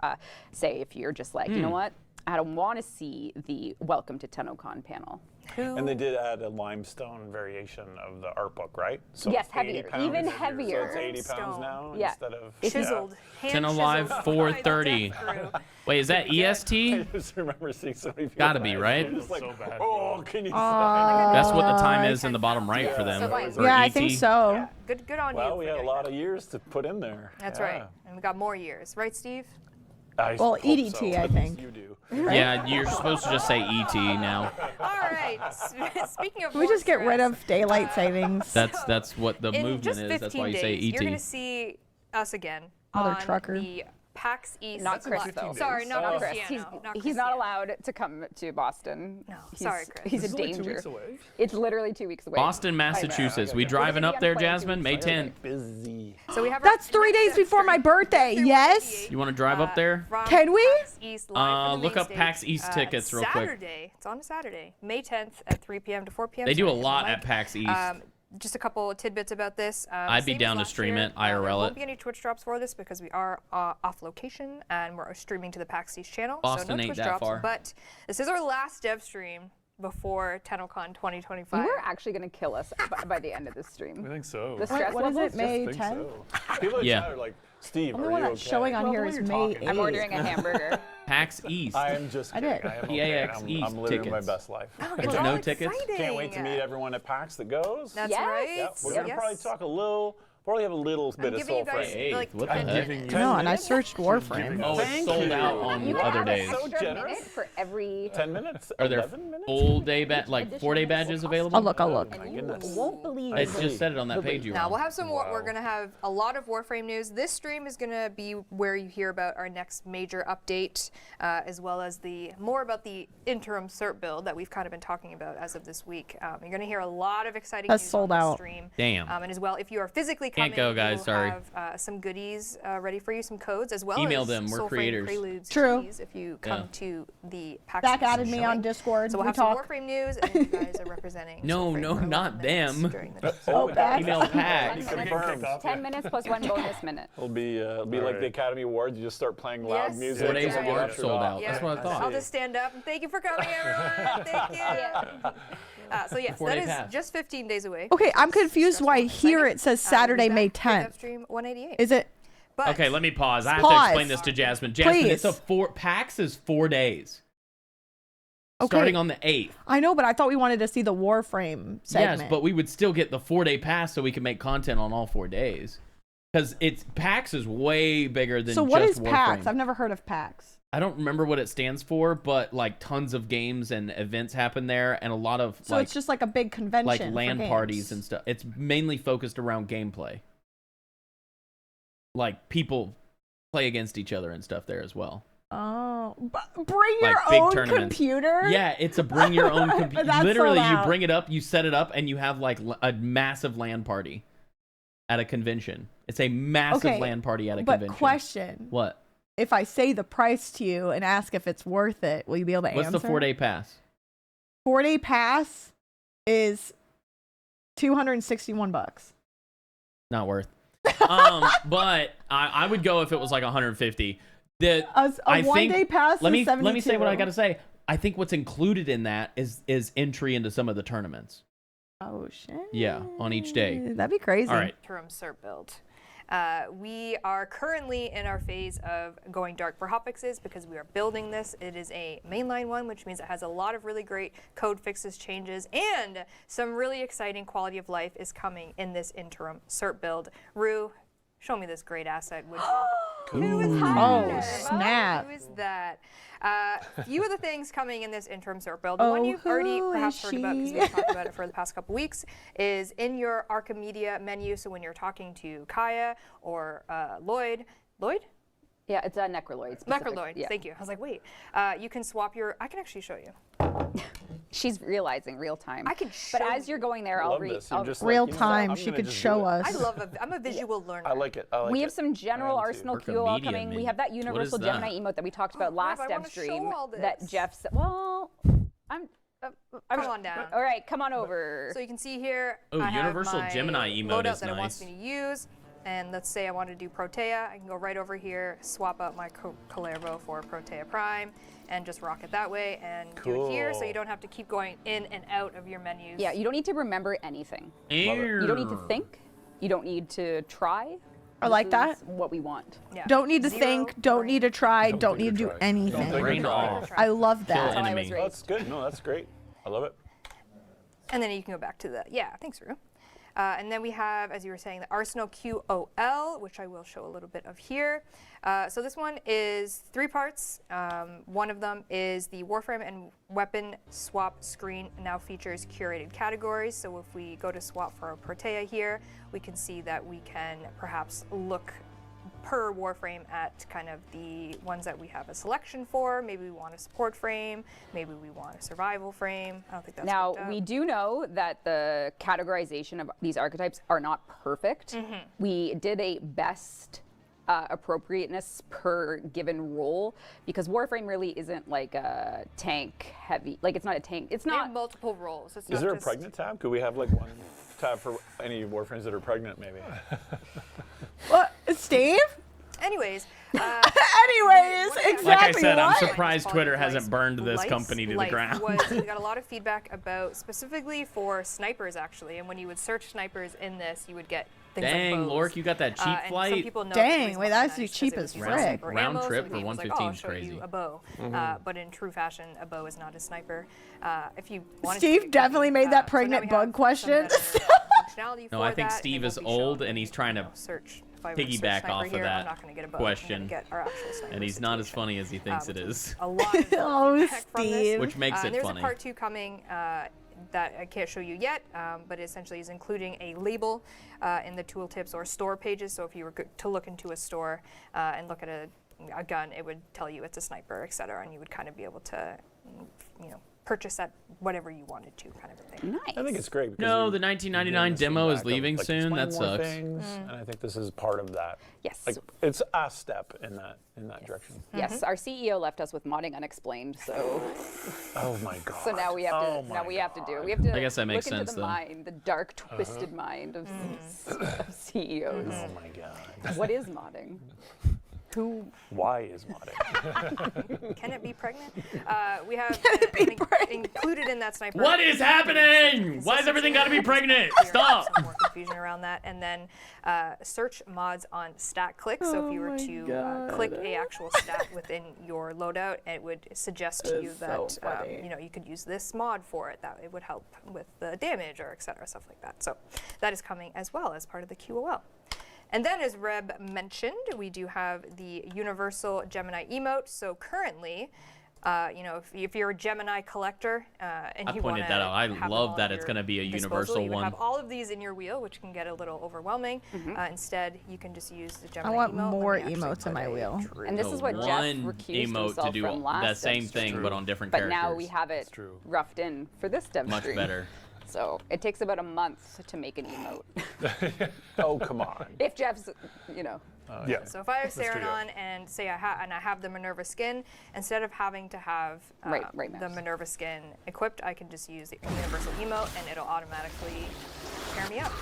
Say if you're just like, you know what, I don't want to see the Welcome to Tennocon panel. And they did add a limestone variation of the art book, right? So Yes, it's 80 heavier, pounds. even So heavier. it's 80 pounds Limestone. now Yeah. instead of Chiseled, hand 10 alive, chiseled 4:30. by the death crew. wait, is that Yeah. EST? I just remember seeing so many people. Gotta be, right? Just like, So bad. oh, can you That's what the time is in the bottom right for them. So fine. Or Yeah, I ET. think so. Good on you. Well, for we had a getting lot that. of years to put in there. That's Yeah. right, and we got more years, right, Steve? I Well, hope EDT, so. I think. You do. Yeah, you're supposed to just say ET now. All right. Speaking of, Can we just get rid of daylight savings? That's what the in movement just is. 15 That's why you days, say You're going to ET. see us again Other on trucker. the PAX East. Not Chris, Live. though. Sorry, not Not Chris. Cristiano. He's not allowed to come to Boston. No, He's, sorry, Chris. He's This a is only 2 danger. weeks away. It's literally 2 weeks away. Boston, Massachusetts. We driving up there, Jasmine? May 10th. Busy. So we have That's our 3 next days before my stream, birthday. Thursday, Yes. You want to drive up there? from Can we? PAX East, live from the Look main up stage, PAX East tickets real quick. Saturday. It's on a Saturday, May 10th at 3 p.m. to 4 p.m. They do a Sorry, lot Mike. at PAX East. Just a couple of tidbits about this. I'd be Same as down to last stream year, it, IRL There won't it. be any Twitch drops for this because we are off location and we're streaming to the PAX East channel. Boston so no ain't Twitch that drops. far. But this is our last dev stream before Tennocon 2025. You are actually going to kill us by the end of this I stream. think so. The stress What is levels it, May I think 10th? so. People in Yeah. chat are like, Steve, Only are one you that's okay? showing on Well, here the is way you're May talking. 8th. I'm ordering a hamburger. PAX East. I am just I kidding. did. I am okay. PAX I'm East living my tickets. best life. It's no all tickets? exciting. Can't wait to meet everyone at PAX that goes. That's Yes. right. Yep, we're going to Yes. probably talk a little, probably have a little bit of giving you soul guys, frame. like, What the I'm heck? giving you No, and I 10 searched Warframe. Oh, it's Thank sold you. out on You other have days. an extra generous. minute for every. 10 minutes? Are there 11 minutes? full day like 4-day badges available? I'll look. I'll look. My You goodness. won't believe It just said it on that page you Now were we'll on. have some more. We're gonna have a lot of Warframe news. This stream is gonna be where you hear about our next major update, as well as more about the interim cert build that we've kind of been talking about as of this week. You're gonna hear a lot of exciting That's news sold on the out. stream. Damn. And as well, if you are physically coming, Can't go, guys, we'll sorry. have some goodies ready for you, some codes, as well Email as them, we're Soulframe creators. Preludes True. keys if you come Yeah. to the PAX Back East added me on showing. Discord. So we'll We have some talk. Warframe news, and you guys are representing. No, Soulframe no, for not 11 minutes them. during the Oh, back. Email PAX. Confirmed. 10 minutes plus 1 bonus minute. It'll be like the Academy Awards. You just start playing loud Yes. music. 4 days and of get work ushered sold off. out. That's what I thought. I'll just stand up and thank you for coming, everyone. Thank you. So yes, 4-day that is pass. just 15 days away. Okay, I'm confused why Stressful, here exciting. it says We'll Saturday, be May back with 10th. Upstream 188. Is it? But Okay, let me pause. I have Pause. to explain this to Jasmine. Jasmine, it's Please. PAX is 4 days. starting on the 8th. I know, but I thought we wanted to see the Warframe segment. Yes, but we would still get the 4-day pass so we can make content on all 4 days. Because PAX is way bigger than so just what is Warframe. PAX? I've never heard of PAX. I don't remember what it stands for, but like tons of games and events happen there, and a lot of so it's just like a big convention, like for LAN games. parties and stuff. It's mainly focused around gameplay. Like people play against each other and stuff there as well. Oh, bring your Like big own tournaments. computer? Yeah, it's a bring your own computer. That's Literally, sold you out. bring it up, you set it up, and you have like a massive LAN party at a convention. It's a massive LAN party at a convention. But question. What? If I say the price to you and ask if it's worth it, will you be able to answer? What's the 4-day pass? 4-day pass is $261. Not worth. But I would go if it was like 150. A 1-day pass let is $72. me say what I gotta say. I think what's included in that is entry into some of the tournaments. Oh shit. Yeah, on each day. That'd be crazy. All right. Interim cert build. We are currently in our phase of going dark for hotfixes because we are building this. It is a mainline one, which means it has a lot of really great code fixes, changes, and some really exciting quality of life is coming in this interim cert build. Rue, show me this great asset, would you? Who is Oh, snap. Who is that? Few of the things coming in this interim cert build. The one you've already who perhaps is heard about because she? we've talked about it for the past couple weeks is in your Archimedia menu. So when you're talking to Kaya or Lloyd? Yeah, it's a Necroloid. specific. Necroloid, Yeah. thank you. I was like, wait, you can swap your, I can actually show you. She's realizing real time. I can show But as you're going there, I'll read. Real time, she could show us. I love I'm a visual learner. I like it. I like We it. have some general I am too. Arsenal QOL Archimedia coming. We menu. have that What is universal that? Gemini emote that we talked about last I dev wanna show stream. all That this. Jeff said. Well, I'm. Come on down. All right, come on over. So you can see here, Oh, I have Universal my Gemini emote loadout is that it wants nice. me to use. And let's say I want to do Protea. I can go right over here, swap out my Kullervo for Protea Prime, and just rock it that way and do it here, so you don't have to keep going in and out of your menus. Yeah, you don't need to remember anything. You don't need to think. You don't need to try. I like This that. is what we want. Yeah. Don't need to Zero think, don't brain. need to try, Don't don't think need to or do try. anything. Don't Brain think or try. off. I love Kill that. That's how I enemy. was Oh, raised. that's good. No, that's great. I love it. And then you can go back to the, yeah, thanks, Rue. And then we have, as you were saying, the Arsenal QOL, which I will show a little bit of here. So this one is 3 parts. One of them is the Warframe and weapon swap screen now features curated categories. So if we go to swap for a Protea here, we can see that we can perhaps look per Warframe at kind of the ones that we have a selection for. Maybe we want a support frame. Maybe we want a survival frame. I don't think that's Now, worked out. we do know that the categorization of these archetypes are not perfect. We did a best appropriateness per given role because Warframe really isn't like a tank heavy. Like, it's not a tank. It's They have not. multiple roles. It's Is not there a just- pregnant tab? Could we have like one tab for any Warframes that are pregnant, maybe? What, Steve? Anyways, Anyways, exactly Like I said, I'm what? surprised Twitter Quality of hasn't life- burned this life- company to the life ground. we got a lot of feedback about specifically for snipers actually, and when you would search snipers in this, you would get things Dang, like bows. Lork, you got that cheap And some flight. people know Dang, the reason wait, behind that's that is cheap because as it was using frick. sniper Round ammo, so trip the for game was like, 115 oh, I'll is show crazy. you a bow. But in true fashion, a bow is not a sniper. If you wanted Steve to, definitely made that so now pregnant we bug have question. some better functionality No, for I think that, Steve it is will be old shown and he's trying to search. If I were to search piggyback sniper off of here, that I'm not gonna get a bow. question. I'm gonna get our actual sniper And he's not as situation. funny as he thinks it Which is. A lot of Oh, feedback from this. Steve. Which makes it There's funny. a part 2 coming that I can't show you yet, but essentially is including a label in the tooltips or store pages. So if you were to look into a store and look at a gun, it would tell you it's a sniper, etc., and you would kind of be able to, purchase at whatever you wanted to, kind of a thing. Nice. I think it's great. Because No, you- the you 1999 gain this demo is feedback of, leaving like, soon. explain That more sucks. things, and I think this is part of that. Yes. Like, it's a step in that direction. Yes, our CEO left us with modding unexplained, so Oh my god. so now we have to Oh now my we have to do God. we have to I guess that makes look into sense, the though. mind, the dark twisted mind of CEOs. Oh my god. What is modding? Why is modding? Can it be pregnant? We have included in that sniper. What is happening? Why is everything got to be pregnant? Stop. Some more confusion around that, and then search mods on stat click. So if you were to click a actual stat within your loadout, it would suggest to you that you could use this mod for it. That it would help with the damage or etc. stuff like that. So that is coming as well as part of the QOL. And then, as Reb mentioned, we do have the universal Gemini emote. So currently, if you're a Gemini collector and I you pointed want that out. I have love all that at it's your going to be a disposal, universal you would one. have all of these in your wheel, which can get a little overwhelming. Instead, you can just use the Gemini I want emote. more emotes in my wheel. And this is what Jeff one recused emote himself to do from last that same dev thing, stream. but on different But characters. now we have it roughed in for this dev Much stream. better. So it takes about a month to make an emote. Oh, come on. If Jeff's, Yeah. So if I have Saren on and say I have the Minerva skin, instead of having to have the Minerva skin equipped, I can just use the universal emote and it'll automatically pair me up.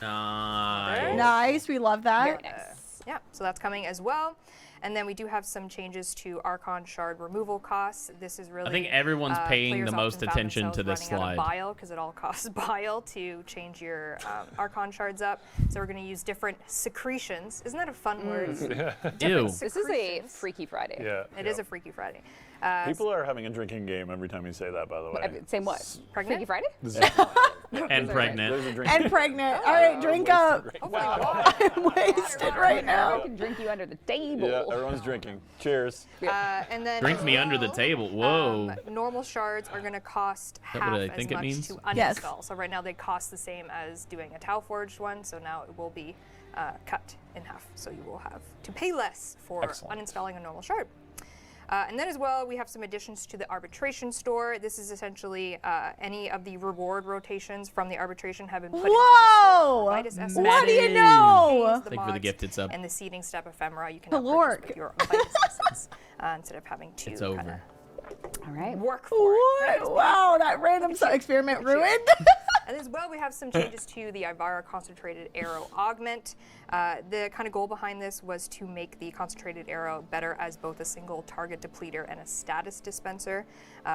Nice. Nice. We love that. Very nice. Yeah, so that's coming as well. And then we do have some changes to Archon shard removal costs. This is really I think everyone's paying players the most often found attention to themselves this running out of slide. bile because it all costs bile to change your Archon shards up. So we're going to use different secretions. Isn't that a fun word? Ew. This is a Freaky Friday. Yeah. It is a Freaky Friday. People are having a drinking game every time you say that, by the way. Same what? Pregnant? Freaky Friday? And pregnant. There's a drinking And pregnant. All right, drink up. I'm wasted right I now. can drink you under the table. Yeah, everyone's drinking. Cheers. And then Drink me under the table. Whoa. Normal shards are going to cost that half what I as think it much means? to uninstall. Yes. So right now they cost the same as doing a Tau Forged one. So now it will be cut in half. So you will have to pay less for uninstalling a normal shard. And then as well, we have some additions to the arbitration store. This is essentially any of the reward rotations from the arbitration have been put into the store. Whoa! What do you know? Thank you for the gifted sub. And the seeding step ephemera you can now Caloric. purchase with your Vitus essence, instead of having to It's over. kinda All right. work for it. What? Wow, that random experiment ruined. And as well, we have some changes to the Ivara Concentrated Arrow Augment. The kind of goal behind this was to make the Concentrated Arrow better as both a single target depleter and a status dispenser.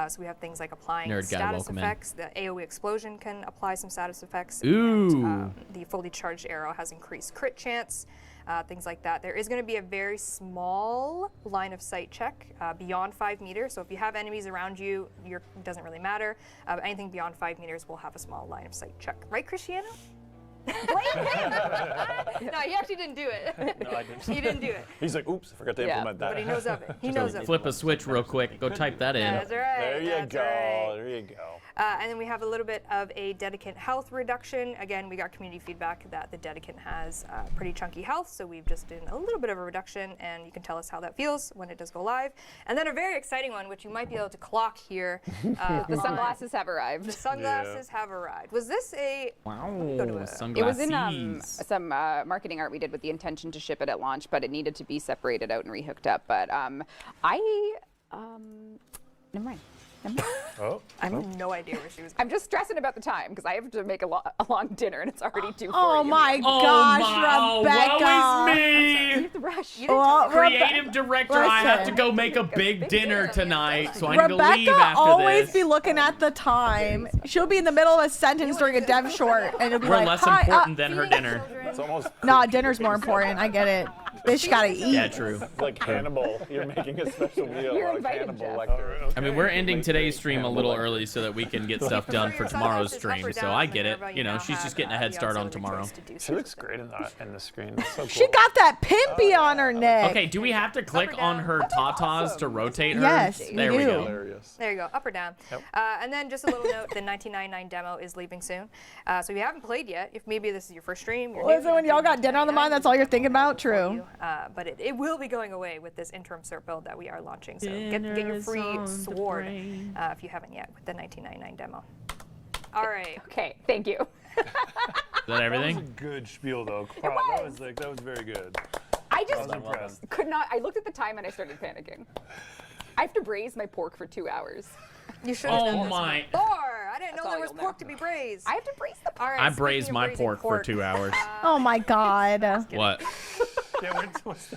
So we have things like applying Nerd guy, status welcome in. effects. The AoE Explosion can apply some status effects. Ooh. And, the fully charged arrow has increased crit chance. Things like that. There is going to be a very small line of sight check beyond 5 meters. So if you have enemies around you, it doesn't really matter. Anything beyond 5 meters will have a small line of sight check. Right, Cristiano? Blame him! No, he actually didn't do it. No, I didn't. He didn't do it. He's like, oops, I forgot to implement that. But he knows of it. He knows of it. Flip a switch real quick. Go type that in. That's right. There you that's go. right. There you go. And then we have a little bit of a Dedicant health reduction. Again, we got community feedback that the Dedicant has pretty chunky health, so we've just done a little bit of a reduction, and you can tell us how that feels when it does go live. And then a very exciting one, which you might be able to clock here. The sunglasses have arrived. The sunglasses have arrived. Was this a... Wow. It was in some marketing art we did with the intention to ship it at launch, but it needed to be separated out and rehooked up. But never mind. Oh. I have no idea where she was going. I'm just stressing about the time because I have to make a long dinner and it's already 2:40. Oh my gosh, Rebecca. Woe is me. You have to rush. Well, Creative director, I have to Listen. go make a big dinner tonight, so I need to leave Rebecca after always this. be looking at the time. She'll be in the middle of a sentence during a dev short, and it'll be We're like, less "Hi, important than her dinner. It's almost Nah, dinner's more important. I get it. Bitch gotta eat. Yeah, true. like Hannibal. You're making a special meal You're like invited, Hannibal Jeff. Lecter. I mean, we're ending today's stream a little early so that we can get stuff done for tomorrow's stream. So I get it. You know, she's just getting a head start on tomorrow. She looks great in the screen. It's so cool. She got that pimpy on her neck. Okay, do we have to click on her tatas to rotate her? Yes, There you we do. go. Hilarious. There you go, up or down. Yep. And then just a little note, the 1999 demo is leaving soon. So if you haven't played yet, if maybe this is your first stream, you're Listen, when y'all got dinner on the mind, that's all you're thinking about? True. But it will be going away with this interim cert build that we are launching. So get your free sword if you haven't yet with the 1999 demo. All right. Okay, thank you. Is that everything? That was a good spiel, though. That was very good. I just I was impressed. could not. I looked at the time and I started panicking. I have to braise my pork for 2 hours. You should have done Oh this my. before. I didn't know all there was you'll pork know. to be braised. I have to braise the pork. All right, I speaking braised of my braising pork for 2 hours. Oh my god. What? Yeah, what's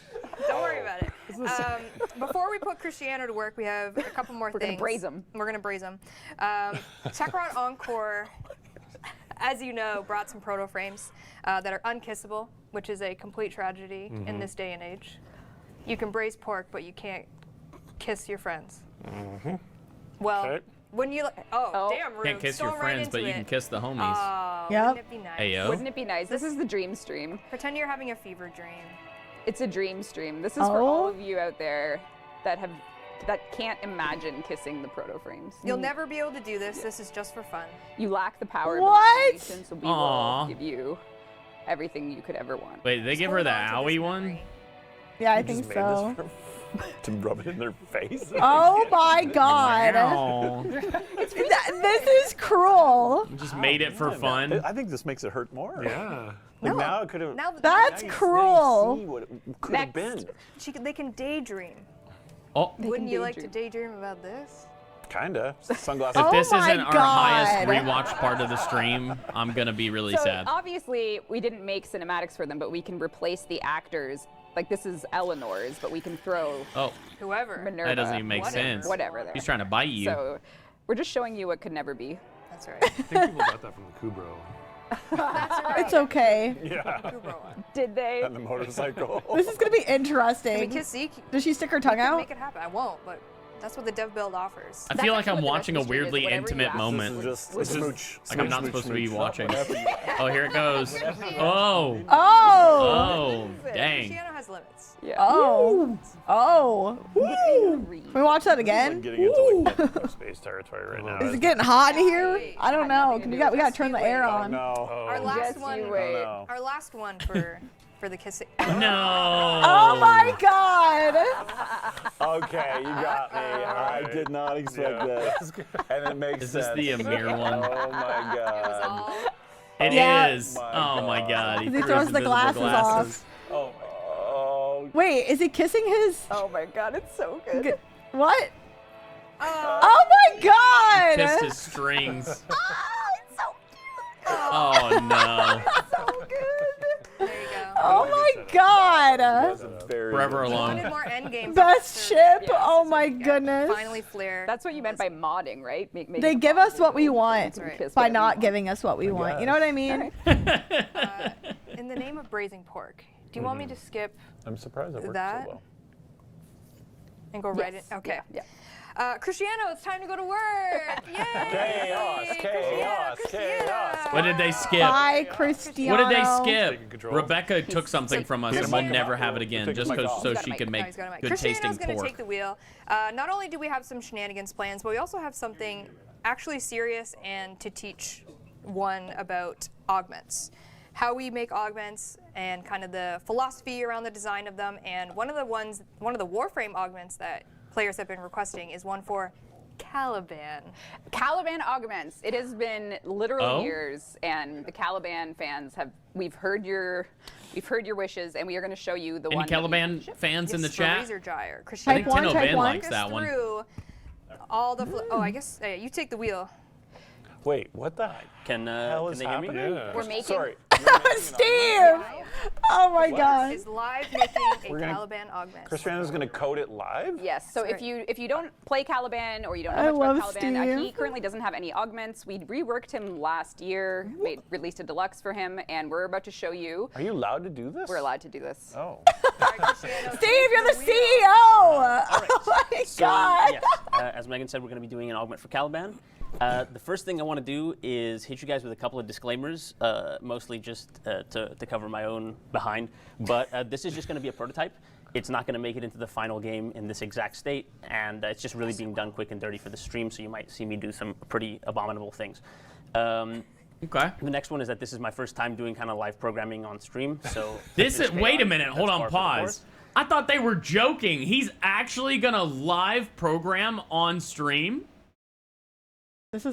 Before we put Cristiano to work, we have a couple more things. We're gonna braze him. We're gonna braze him. Tennocon Encore, as you know, brought some proto frames that are unkissable, which is a complete tragedy in this day and age. You can braise pork, but you can't kiss your friends. Well, Okay. when you damn rude. Can't kiss your Storm friends, right but you into can it. kiss the homies. Yep. Wouldn't it be nice? Heyo. Wouldn't it be nice? This is the dream stream. Pretend you're having a fever dream. It's a dream stream. This is for all of you out there that can't imagine kissing the proto frames. You'll never be able to do this. This is just for fun. You lack the power What? of imagination, so we Aw. will give you everything you could ever want. Wait, they give her the owie one? Yeah, I You think just made so. this to rub it in their face. Oh my god. Ow. This is cruel. Just made it for fun. I think this makes it hurt more. Yeah. Like No. now it could have. Now That's See cruel. what it could have been. they can daydream. Oh, Wouldn't you like to daydream. daydream about this? Kinda. Sunglasses. if Oh this my isn't our God. highest rewatch part of the stream, I'm gonna be really So sad. obviously we didn't make cinematics for them, but we can replace the actors. Like this is Eleanor's, but we can throw Oh, Whoever. Minerva. that doesn't even make Whatever. sense. Whatever. There. He's trying to bite you. So we're just showing you what could never be. That's right. I think people got that from the Kubro. That's right. It's okay. Yeah. Kubro one. Did they? And the motorcycle. This is gonna be Can we interesting. kiss Zeke? Does she stick her You tongue can out? make it happen. I won't, but that's what the dev build offers. I feel like actually I'm what the watching a rest of the stream is, weirdly whatever you intimate ask. moment. This is just This is smooch. Like I'm not smooch, supposed to be smooch. watching. Whatever you want. Oh, here it goes. Oh. Oh. Oh, dang. Cristiano has limits. Yeah. Oh. Oh. Can we watch that Like again? getting into like deep space territory right now. Is it getting hot in here? I don't know. We gotta turn the air Oh on. no. Our last Yes, one. you wait. Oh, no. Our last one for the kissing. No. Oh my god. Okay, you got me. I did not expect this. And it makes Is this sense. the Amir one? Oh my It was god. all. It Yeah. is. My Oh my God. god. He threw throws his the invisible glasses off. Oh. Oh. Wait, is he kissing his? Oh my god, it's so good. What? Oh my god. Kissed his strings. It's so Oh no. so good. There you go. Oh my god. That's a very Forever good- alone. Wanted more endgame. Best ship. Yeah, Oh my goodness. Finally, Flair. That's what you meant by modding, right? Make They it give us what we want That's right. kiss by whatever you not want. giving us what we want. You know what I mean? In the name of braising pork, do you want me to skip I'm surprised it worked That? so well. and go right in? Yes. Okay. Yeah. Cristiano, it's time to go to work. Yay! Chaos, chaos, chaos. What did they skip? Bye, Cristiano. What did they skip? Taking control. Rebecca took something from us He's and we'll taking never my have it call. again, He's just taking my because call. so He's got a she mic. could No, make he's got a mic. good Cristiano's tasting gonna pork. take the wheel. Not only do we have some shenanigans plans, but we also have something actually serious and to teach one about augments. How we make augments and kind of the philosophy around the design of them. And one of the Warframe augments that players have been requesting is one for Caliban. Caliban augments. It has been literal Oh? years, and the Caliban fans we've heard your wishes, and we are going to show you the Any one. that you Caliban can ship. fans in the Yes, for chat? Razor Gyre. I Cristiano think Type one, Tenno type Ben one. likes that one. through all the oh, I guess you take the wheel. Wait, what the Can hell is they hear me? happening? Yeah. We're making. Sorry. Steve! Oh my god. Is live making a We're gonna- Caliban augment. Cristiano's gonna code it live? Yes. So Sorry. if you don't play Caliban or you don't know I much about love Caliban, Steve. he currently doesn't have any augments. We reworked him last year, released a deluxe for him, and we're about to show you. Are you allowed to do this? We're allowed to do this. Oh. All right, Cristiano, Steve, take you're the wheel. CEO! Oh my So, god. yes, as Megan said, we're going to be doing an augment for Caliban. The first thing I want to do is hit you guys with a couple of disclaimers, mostly just to cover my own behind. But this is just going to be a prototype. It's not going to make it into the final game in this exact state, and it's just really being done quick and dirty for the stream, so you might see me do some pretty abominable things. Okay. The next one is that this is my first time doing kind of live programming on stream, so... This is. Wait a chaotic. minute. Hold That's on. par for the Pause. course. I thought they were joking. He's actually gonna live program on stream. This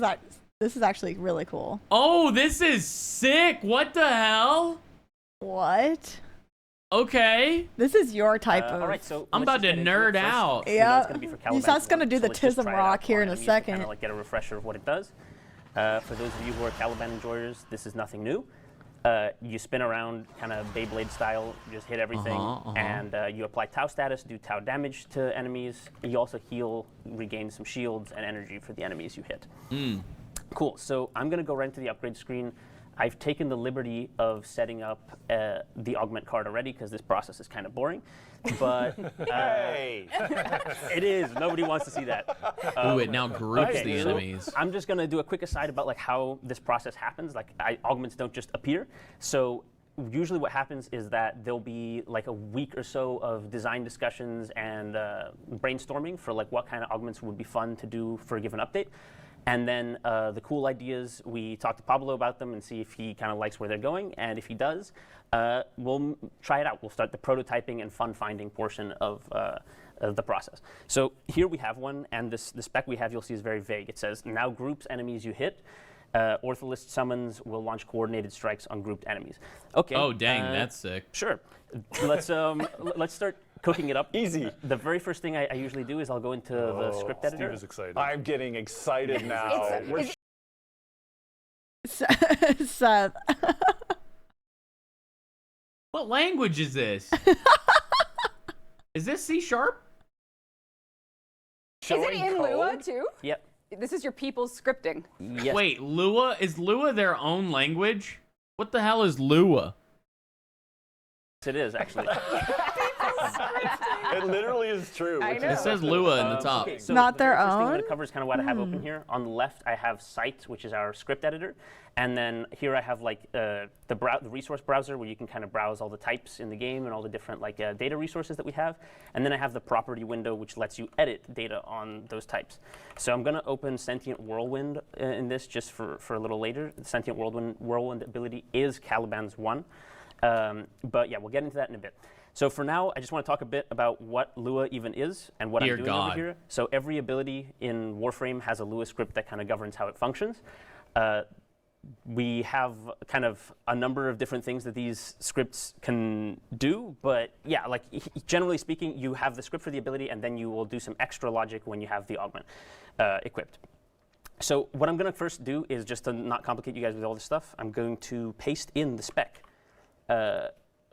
is actually really cool. Oh, this is sick. What the hell? What? Okay. This is your type of. All right, so I'm let's about just to get into it nerd first. out. We know Yeah. it's gonna be for Caliban That's gonna one, do so the let's just Tism try it rock out here in on a YouTube to second. Kind of like get a refresher of what it does. For those of you who are Caliban enjoyers, this is nothing new. You spin around kind of Beyblade style, just hit everything, and you apply Tau status, do Tau damage to enemies. You also heal, regain some shields and energy for the enemies you hit. Cool, so I'm gonna go right into the upgrade screen. I've taken the liberty of setting up the augment card already because this process is kind of boring, but it is. Nobody wants to see that. Ooh, it now groups Okay, the so enemies. I'm just gonna do a quick aside about like how this process happens. Like augments don't just appear. So usually what happens is that there'll be like a week or so of design discussions and brainstorming for like what kind of augments would be fun to do for a given update. And then the cool ideas, we talk to Pablo about them and see if he kind of likes where they're going. And if he does, we'll try it out. We'll start the prototyping and fun finding portion of the process. So here we have one, and the spec we have, you'll see, is very vague. It says, now groups enemies you hit. Ortholist summons will launch coordinated strikes on grouped enemies. Okay. Oh, dang, that's sick. Sure. Let's start cooking it up. Easy. The very first thing I usually do is I'll go into the script editor. Steve is excited. I'm getting excited now. Seth. What language is this? Is this C#? Is it in Lua too? Yep. This is your people's scripting. Yes. Wait, Lua? Is Lua their own language? What the hell is Lua? It is actually. It literally is true. I know. It says Lua in the top. Okay, so Not the very their first thing I'm own? going to cover is kind of what I have open here. On the left, I have Site, which is our script editor, and then here I have like the resource browser where you can kind of browse all the types in the game and all the different like data resources that we have, and then I have the property window which lets you edit data on those types. So I'm going to open Sentient Whirlwind in this just for a little later. The Sentient Whirlwind ability is Caliban's 1. But yeah, we'll get into that in a bit. So for now, I just want to talk a bit about what Lua even is and what Dear I'm doing God. over here. So every ability in Warframe has a Lua script that kind of governs how it functions. We have kind of a number of different things that these scripts can do, but yeah, like generally speaking, you have the script for the ability, and then you will do some extra logic when you have the augment equipped. So what I'm going to first do is, just to not complicate you guys with all this stuff, I'm going to paste in the spec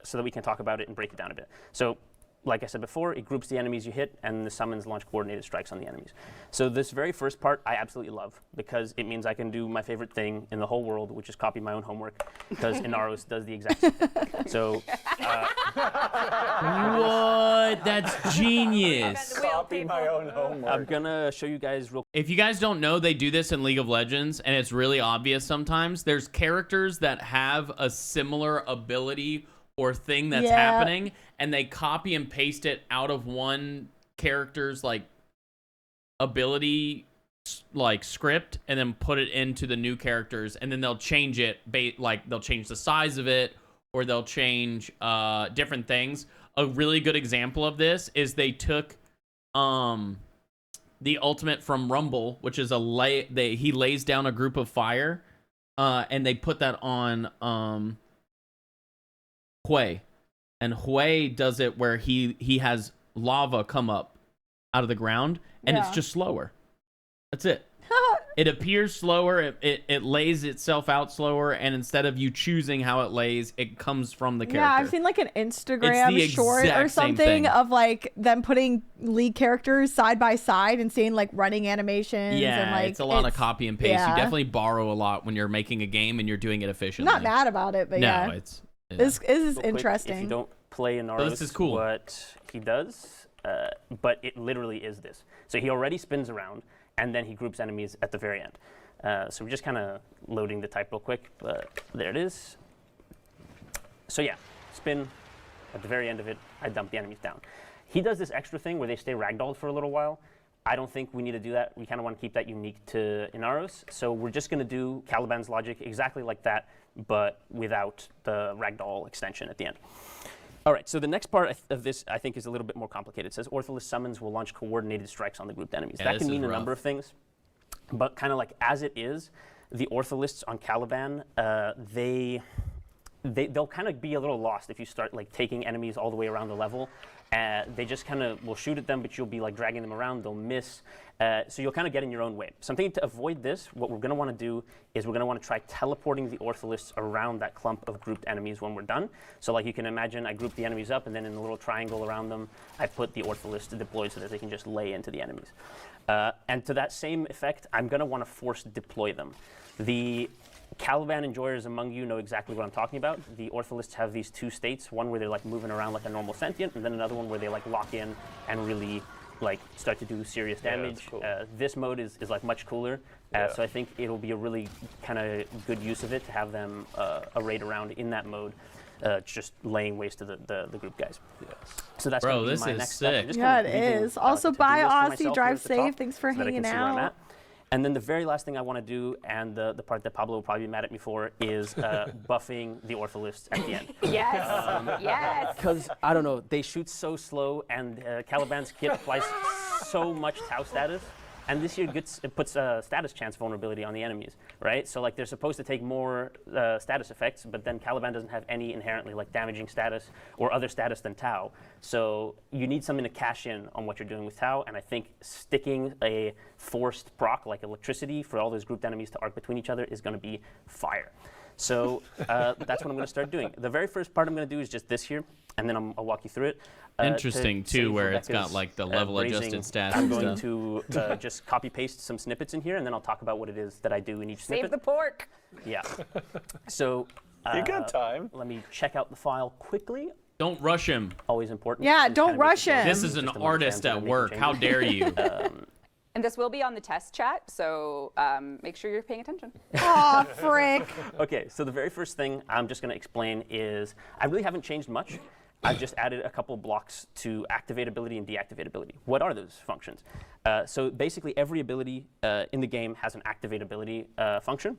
so that we can talk about it and break it down a bit. So like I said before, it groups the enemies you hit, and the summons launch coordinated strikes on the enemies. So this very first part I absolutely love, because it means I can do my favorite thing in the whole world, which is copy my own homework, because Inaros does the exact same thing. So What? That's genius. Copy my own homework. I'm gonna show you guys real. If you guys don't know, they do this in League of Legends, and it's really obvious sometimes. There's characters that have a similar ability or thing that's happening, and they copy and paste it out of one character's like ability like script and then put it into the new characters, and then they'll change it like they'll change the size of it, or they'll change different things. A really good example of this is they took the ultimate from Rumble, which is he lays down a group of fire, and they put that on Hui, and Hui does it where he has lava come up out of the ground, and it's just slower. That's it. It appears slower. It lays itself out slower, and instead of you choosing how it lays, it comes from the character. Yeah, I've seen like an Instagram short or something of like them putting lead characters side by side and seeing like running animations. Yeah, and, like, it's a lot of copy and paste. yeah. You definitely borrow a lot when you're making a game and you're doing it efficiently. Not mad about it, but No, yeah, it's this is Real quick, interesting. if you don't play Inaros, this is cool. what he does, but it literally is this. So he already spins around, and then he groups enemies at the very end. So we're just kind of loading the type real quick, but there it is. So yeah, spin. At the very end of it, I dump the enemies down. He does this extra thing where they stay ragdolled for a little while. I don't think we need to do that. We kind of want to keep that unique to Inaros. So we're just going to do Caliban's logic exactly like that, but without the ragdoll extension at the end. All right, so the next part of this, I think, is a little bit more complicated. It says Ortholist summons will launch coordinated strikes on the grouped enemies. Yeah, that this can is mean a rough. number of things, but kind of like as it is, the Ortholists on Caliban, they they'll kind of be a little lost if you start like taking enemies all the way around the level. They just kind of will shoot at them, but you'll be like dragging them around. They'll miss. So you'll kind of get in your own way. Something to avoid this, what we're going to want to do is we're going to want to try teleporting the ortholists around that clump of grouped enemies when we're done. So like you can imagine, I group the enemies up, and then in a little triangle around them, I put the ortholists deployed so that they can just lay into the enemies. And to that same effect, I'm going to want to force deploy them. The Caliban enjoyers among you know exactly what I'm talking about. The ortholists have these two states, one where they're like moving around like a normal sentient, and then another one where they like lock in and really like start to do serious damage. Cool. This mode is like much cooler, so I think it'll be a really kind of good use of it to have them arrayed around in that mode, just laying waste to the group guys. Yes. So that's Bro, gonna be this my is next sick. step. I'm just Yeah, gonna it leave is. a Also, to-do bye, list for Aussie. myself here Drive at the top safe. Thanks for so that I hanging can see where I'm out. at. And then the very last thing I want to do, and the part that Pablo will probably be mad at me for, is buffing the ortholists at the end. Yes. Yes. Because, I don't know, they shoot so slow, and Caliban's kit applies so much Tau status. And this year it puts status chance vulnerability on the enemies, right? So like they're supposed to take more status effects, but then Caliban doesn't have any inherently like damaging status or other status than Tau. So you need something to cash in on what you're doing with Tau, and I think sticking a forced proc like electricity for all those grouped enemies to arc between each other is going to be fire. So that's what I'm going to start doing. The very first part I'm going to do is just this here, and then I'll walk you through it. Interesting To too, save where it's got Rebecca's, like the level adjusted grazing, stats I'm and going stuff. to just copy paste some snippets in here, and then I'll talk about what it is that I do in each Save snippet. the pork. Yeah. So You got time. let me check out the file quickly. Don't rush him. Always important. Yeah, Just don't kinda make rush it him. This is an just to let artist fans know at I'm making work. How changes. dare you? And this will be on the test chat, so make sure you're paying attention. Aw, frick. Okay, so the very first thing I'm just going to explain is I really haven't changed much. I've just added a couple blocks to activate ability and deactivate ability. What are those functions? So basically every ability in the game has an activate ability function.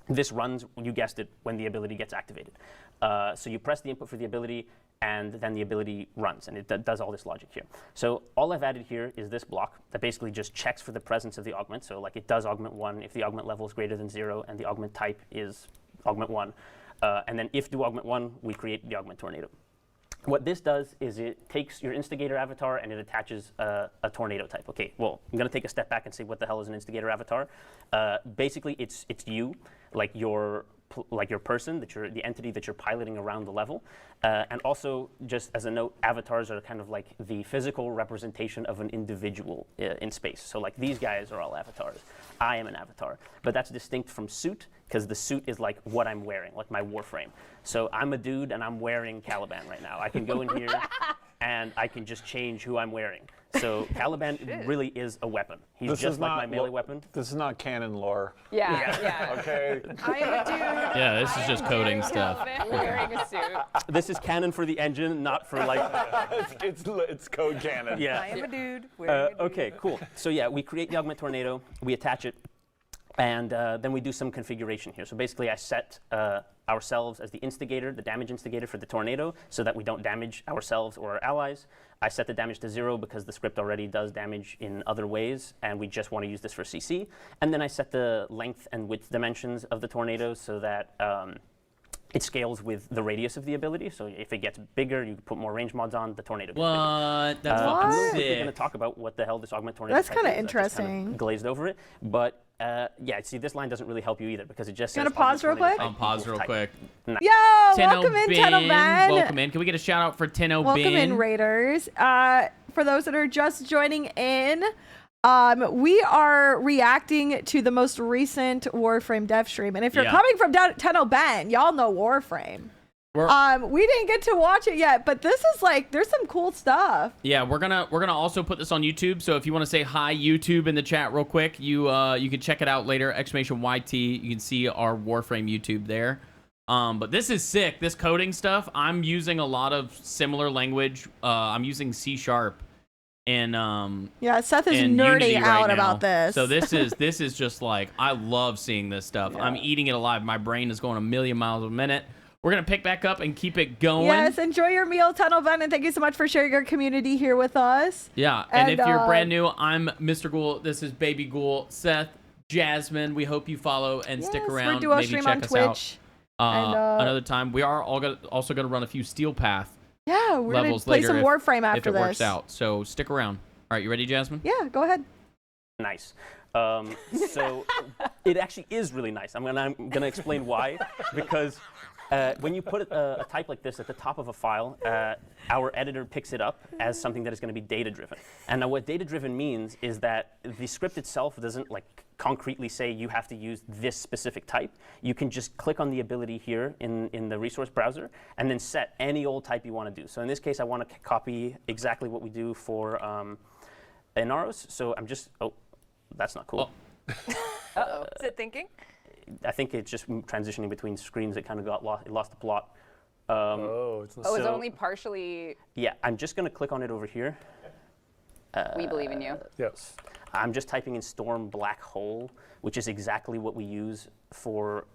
This runs, you guessed it, when the ability gets activated. So you press the input for the ability, and then the ability runs, and it does all this logic here. So all I've added here is this block that basically just checks for the presence of the augment. So like it does augment 1 if the augment level is greater than 0 and the augment type is augment 1. And then if do augment 1, we create the augment tornado. What this does is it takes your instigator avatar and it attaches a tornado type. Okay, well, I'm going to take a step back and say what the hell is an instigator avatar. Basically, it's you, like your person, the entity that you're piloting around the level. And also, just as a note, avatars are kind of like the physical representation of an individual in space. So like these guys are all avatars. I am an avatar. But that's distinct from suit, because the suit is like what I'm wearing, like my Warframe. So I'm a dude and I'm wearing Caliban right now. I can go in here and I can just change who I'm wearing. So Caliban really is a weapon. He's This just is like not my melee weapon. This is not canon lore. Yeah. Okay. I am a dude. Yeah, this is just coding stuff. Wearing a suit. This is canon for the engine, not for like. it's code canon. Yeah. I am a dude. wearing a dude. Okay, cool. So yeah, we create the augment tornado, we attach it, and then we do some configuration here. So basically I set ourselves as the instigator, the damage instigator for the tornado, so that we don't damage ourselves or our allies. I set the damage to 0 because the script already does damage in other ways, and we just want to use this for CC. And then I set the length and width dimensions of the tornado so that it scales with the radius of the ability. So if it gets bigger, you put more range mods on, the tornado gets bigger. What? That's I'm fucking really quickly going to sick. talk about what the hell this augment tornado That's type kinda is. I just interesting. glazed over it, but yeah, see, this line doesn't really help you either because it just You says wanna pause real augment quick? tornado type Pause equals real type. quick. Yo, welcome in, Tenno Ben. Welcome in. Can we get a shout out for Tenno Welcome Ben? in, Raiders. For those that are just joining in, we are reacting to the most recent Warframe dev stream. And if you're Yeah. coming from Tenno Ben, y'all know Warframe. We didn't get to watch it yet, but this is like, there's some cool stuff. Yeah, we're gonna also put this on YouTube. So if you want to say hi YouTube in the chat real quick, you can check it out later. !YT. You can see our Warframe YouTube there. But this is sick. This coding stuff. I'm using a lot of similar language. I'm using C# and Yeah, Seth is in nerdy Unity out right now. about this. So this is just like, I love seeing this stuff. I'm eating it alive. My brain is going a million miles a minute. We're gonna pick back up and keep it going. Yes, enjoy your meal, Tenno Ben, and thank you so much for sharing your community here with us. Yeah, and if you're And, brand new, I'm Mr. Ghoul. This is Baby Ghoul. Seth, Jasmine. We hope you follow and stick Yes, around. we're duo Maybe stream check on us out. Twitch. Another time. We are also going to run a few Steel Path Yeah, we're going levels to play later some Warframe after if it this. works out. So stick around. All right, you ready, Jasmine? Yeah, go ahead. Nice. So it actually is really nice. I'm gonna explain why. Because when you put a type like this at the top of a file, our editor picks it up as something that is going to be data-driven. And now what data-driven means is that the script itself doesn't concretely say you have to use this specific type. You can just click on the ability here in the resource browser and then set any old type you want to do. So in this case, I want to copy exactly what we do for Inaros. So I'm just, that's not cool. Uh-oh. Is it thinking? I think it's just transitioning between screens. It kind of got lost. It lost the plot. It's only partially. Yeah, I'm just going to click on it over here. We believe in you. Yes. I'm just typing in storm black hole, which is exactly what we use for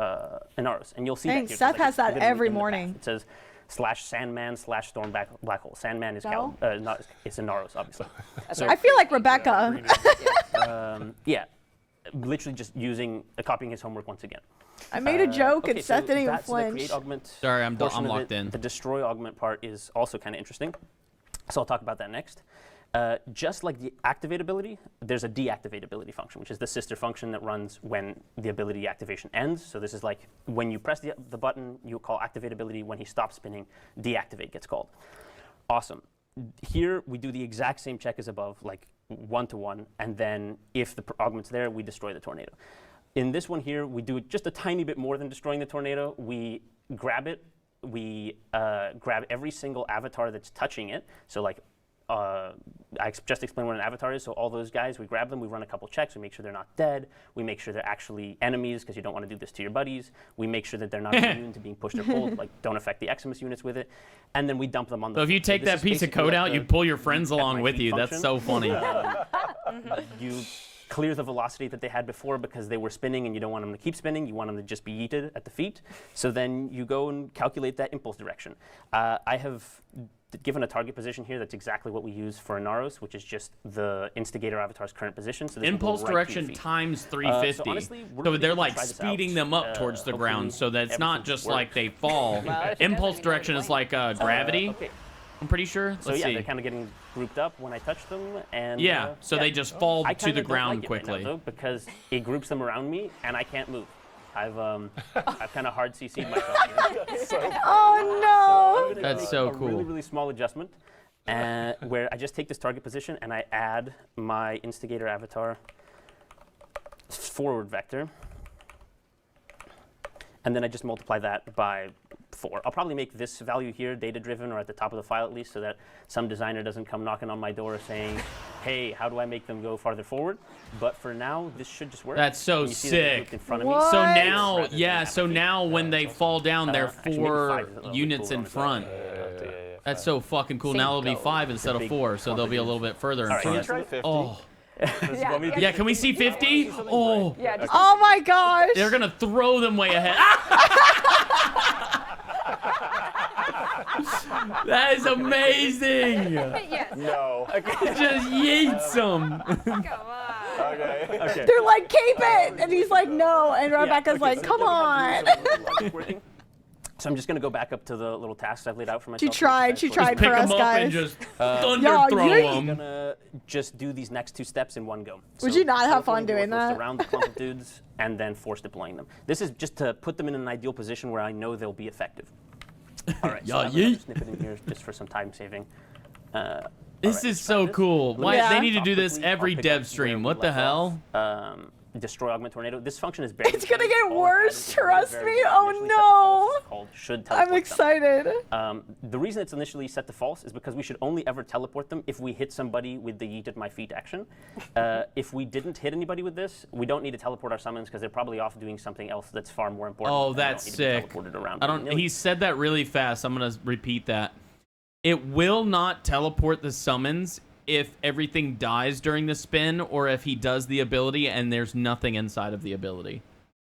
Inaros. And you'll see Thanks. that here. Seth has that literally every in the path. morning. It says /Sandman/storm black hole. Sandman is No? it's Inaros, obviously. So I feel like Rebecca. Yeah, literally just copying his homework once again. I made a joke Okay, and Seth didn't even that's the flinch. create augment. Sorry, I'm portion of locked it. in. The destroy augment part is also kind of interesting. So I'll talk about that next. Just like the activate ability, there's a deactivate ability function, which is the sister function that runs when the ability activation ends. So this is like when you press the button, you call activate ability. When he stops spinning, deactivate gets called. Awesome. Here we do the exact same check as above, like 1-to-1, and then if the augment's there, we destroy the tornado. In this one here, we do just a tiny bit more than destroying the tornado. We grab it. We grab every single avatar that's touching it. So like. I just explained what an avatar is, so all those guys, we grab them, we run a couple checks, we make sure they're not dead, we make sure they're actually enemies, because you don't want to do this to your buddies, we make sure that they're not immune to being pushed or pulled, like don't affect the Eximus units with it, and then we dump them on the So if you take that piece of code out, you pull your friends along with you. That's so funny. You clear the velocity that they had before because they were spinning and you don't want them to keep spinning, you want them to just be yeeted at the feet, so then you go and calculate that impulse direction. I have given a target position here that's exactly what we use for Inaros, which is just the instigator avatar's current position. So this Impulse will go right to direction your feet. times 350. So honestly, we're So really they're gonna like try this speeding out. them up towards the ground, Hopefully so that it's not everything just like works. they fall. Impulse direction is like gravity. Okay. I'm pretty sure. So Let's yeah, see. they're kind of getting grouped up when I touch them, and Yeah, so they just fall I to kinda the don't ground like it quickly. right now, though, because it groups them around me and I can't move. I've kind of hard CC'd myself here. Oh I'm gonna That's make so a cool. really, really small adjustment, where I just take this target position and I add my instigator avatar forward vector, and then I just multiply that by 4. I'll probably make this value here data-driven or at the top of the file at least, so that some designer doesn't come knocking on my door saying, hey, how do I make them go farther forward? But for now, this should just work. That's so And you see that they're sick. grouped in front of me. What? So What? now, Rather than yeah, at so the feet. now when they fall down, they're actually, maybe 4 5 is a little bit units cooler in on its front. That's so fucking cool. Same Now it'll be code. 5 instead of big 4, so they'll be a little bit further in All right, Can you front. try 50? Oh, Yeah, yeah, can we see 50? Oh, yeah, just Oh my gosh. they're going to throw them way ahead. That is amazing. Yes. No. Just yeets them. Come on. Okay. Okay. They're like, keep it. And he's like, no. And Rebecca's okay, like, so come then we on. have to do some logic working. So I'm just going to go back up to the little tasks I've laid out for myself. She tried Pick for them us, up guys. and just Yeah, thunder throw yeet. I'm them. gonna just do these next 2 steps in one go. Would So you not have fun teleporting doing Warforged that? around the clump of dudes and then force deploying them. This is just to put them in an ideal position where I know they'll be effective. All right, so Yeah, I have another yeet. snippet in here just for some time saving. This Alright, is so this. cool. Why Yeah. they need to I'll do this quickly- every I'll pick dev up stream? where What we the left hell? off. Destroy augment tornado. This function is barely. It's gonna good. get All worse, it trust is me. very Oh, initially set to false. no. It's called should I'm teleport them. excited. The reason it's initially set to false is because we should only ever teleport them if we hit somebody with the yeet at my feet action. If we didn't hit anybody with this, we don't need to teleport our summons because they're probably off doing something else that's far more important. Oh, and they don't that's need to be sick. teleported around I don't. willy-nilly. He said that really fast. I'm gonna repeat that. It will not teleport the summons if everything dies during the spin, or if he does the ability and there's nothing inside of the ability.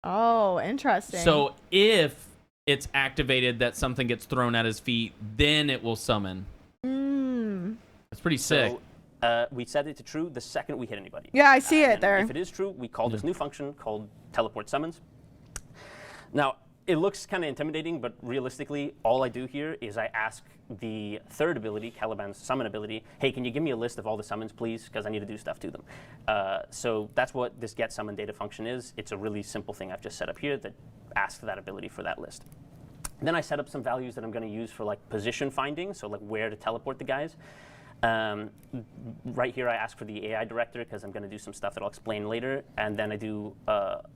Oh, interesting. So if it's activated that something gets thrown at his feet, then it will summon. That's pretty sick. So, we set it to true the second we hit anybody. Yeah, I see it And there. If it is true, we call this new function called teleport summons. Now, it looks kind of intimidating, but realistically, all I do here is I ask the third ability, Caliban's summon ability, hey, can you give me a list of all the summons, please? Because I need to do stuff to them. So that's what this get summon data function is. It's a really simple thing I've just set up here that asks that ability for that list. Then I set up some values that I'm going to use for like position finding, so like where to teleport the guys. Right here I ask for the AI director because I'm going to do some stuff that I'll explain later, and then I do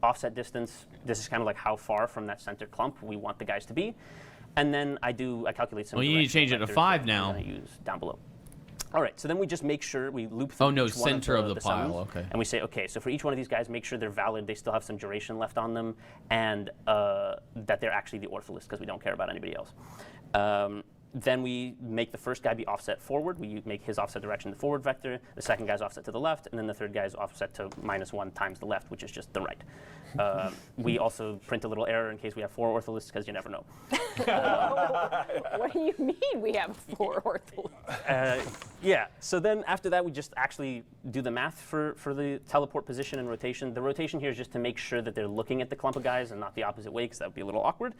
offset distance. This is kind of like how far from that center clump we want the guys to be, and then I calculate some. Well, you need to change it to 5 now. I'm going to use down below. All right, so then we just make sure we loop through each one center of the pile, summons, okay. and we say, okay, so for each one of these guys, make sure they're valid, they still have some duration left on them, and that they're actually the ortholist, because we don't care about anybody else. Then we make the first guy be offset forward. We make his offset direction the forward vector. The second guy's offset to the left, and then the third guy's offset to -1 times the left, which is just the right. We also print a little error in case we have 4 ortholists, because you never know. What do you mean we have 4 ortholists? Yeah, so then after that, we just actually do the math for the teleport position and rotation. The rotation here is just to make sure that they're looking at the clump of guys and not the opposite way, because that would be a little awkward.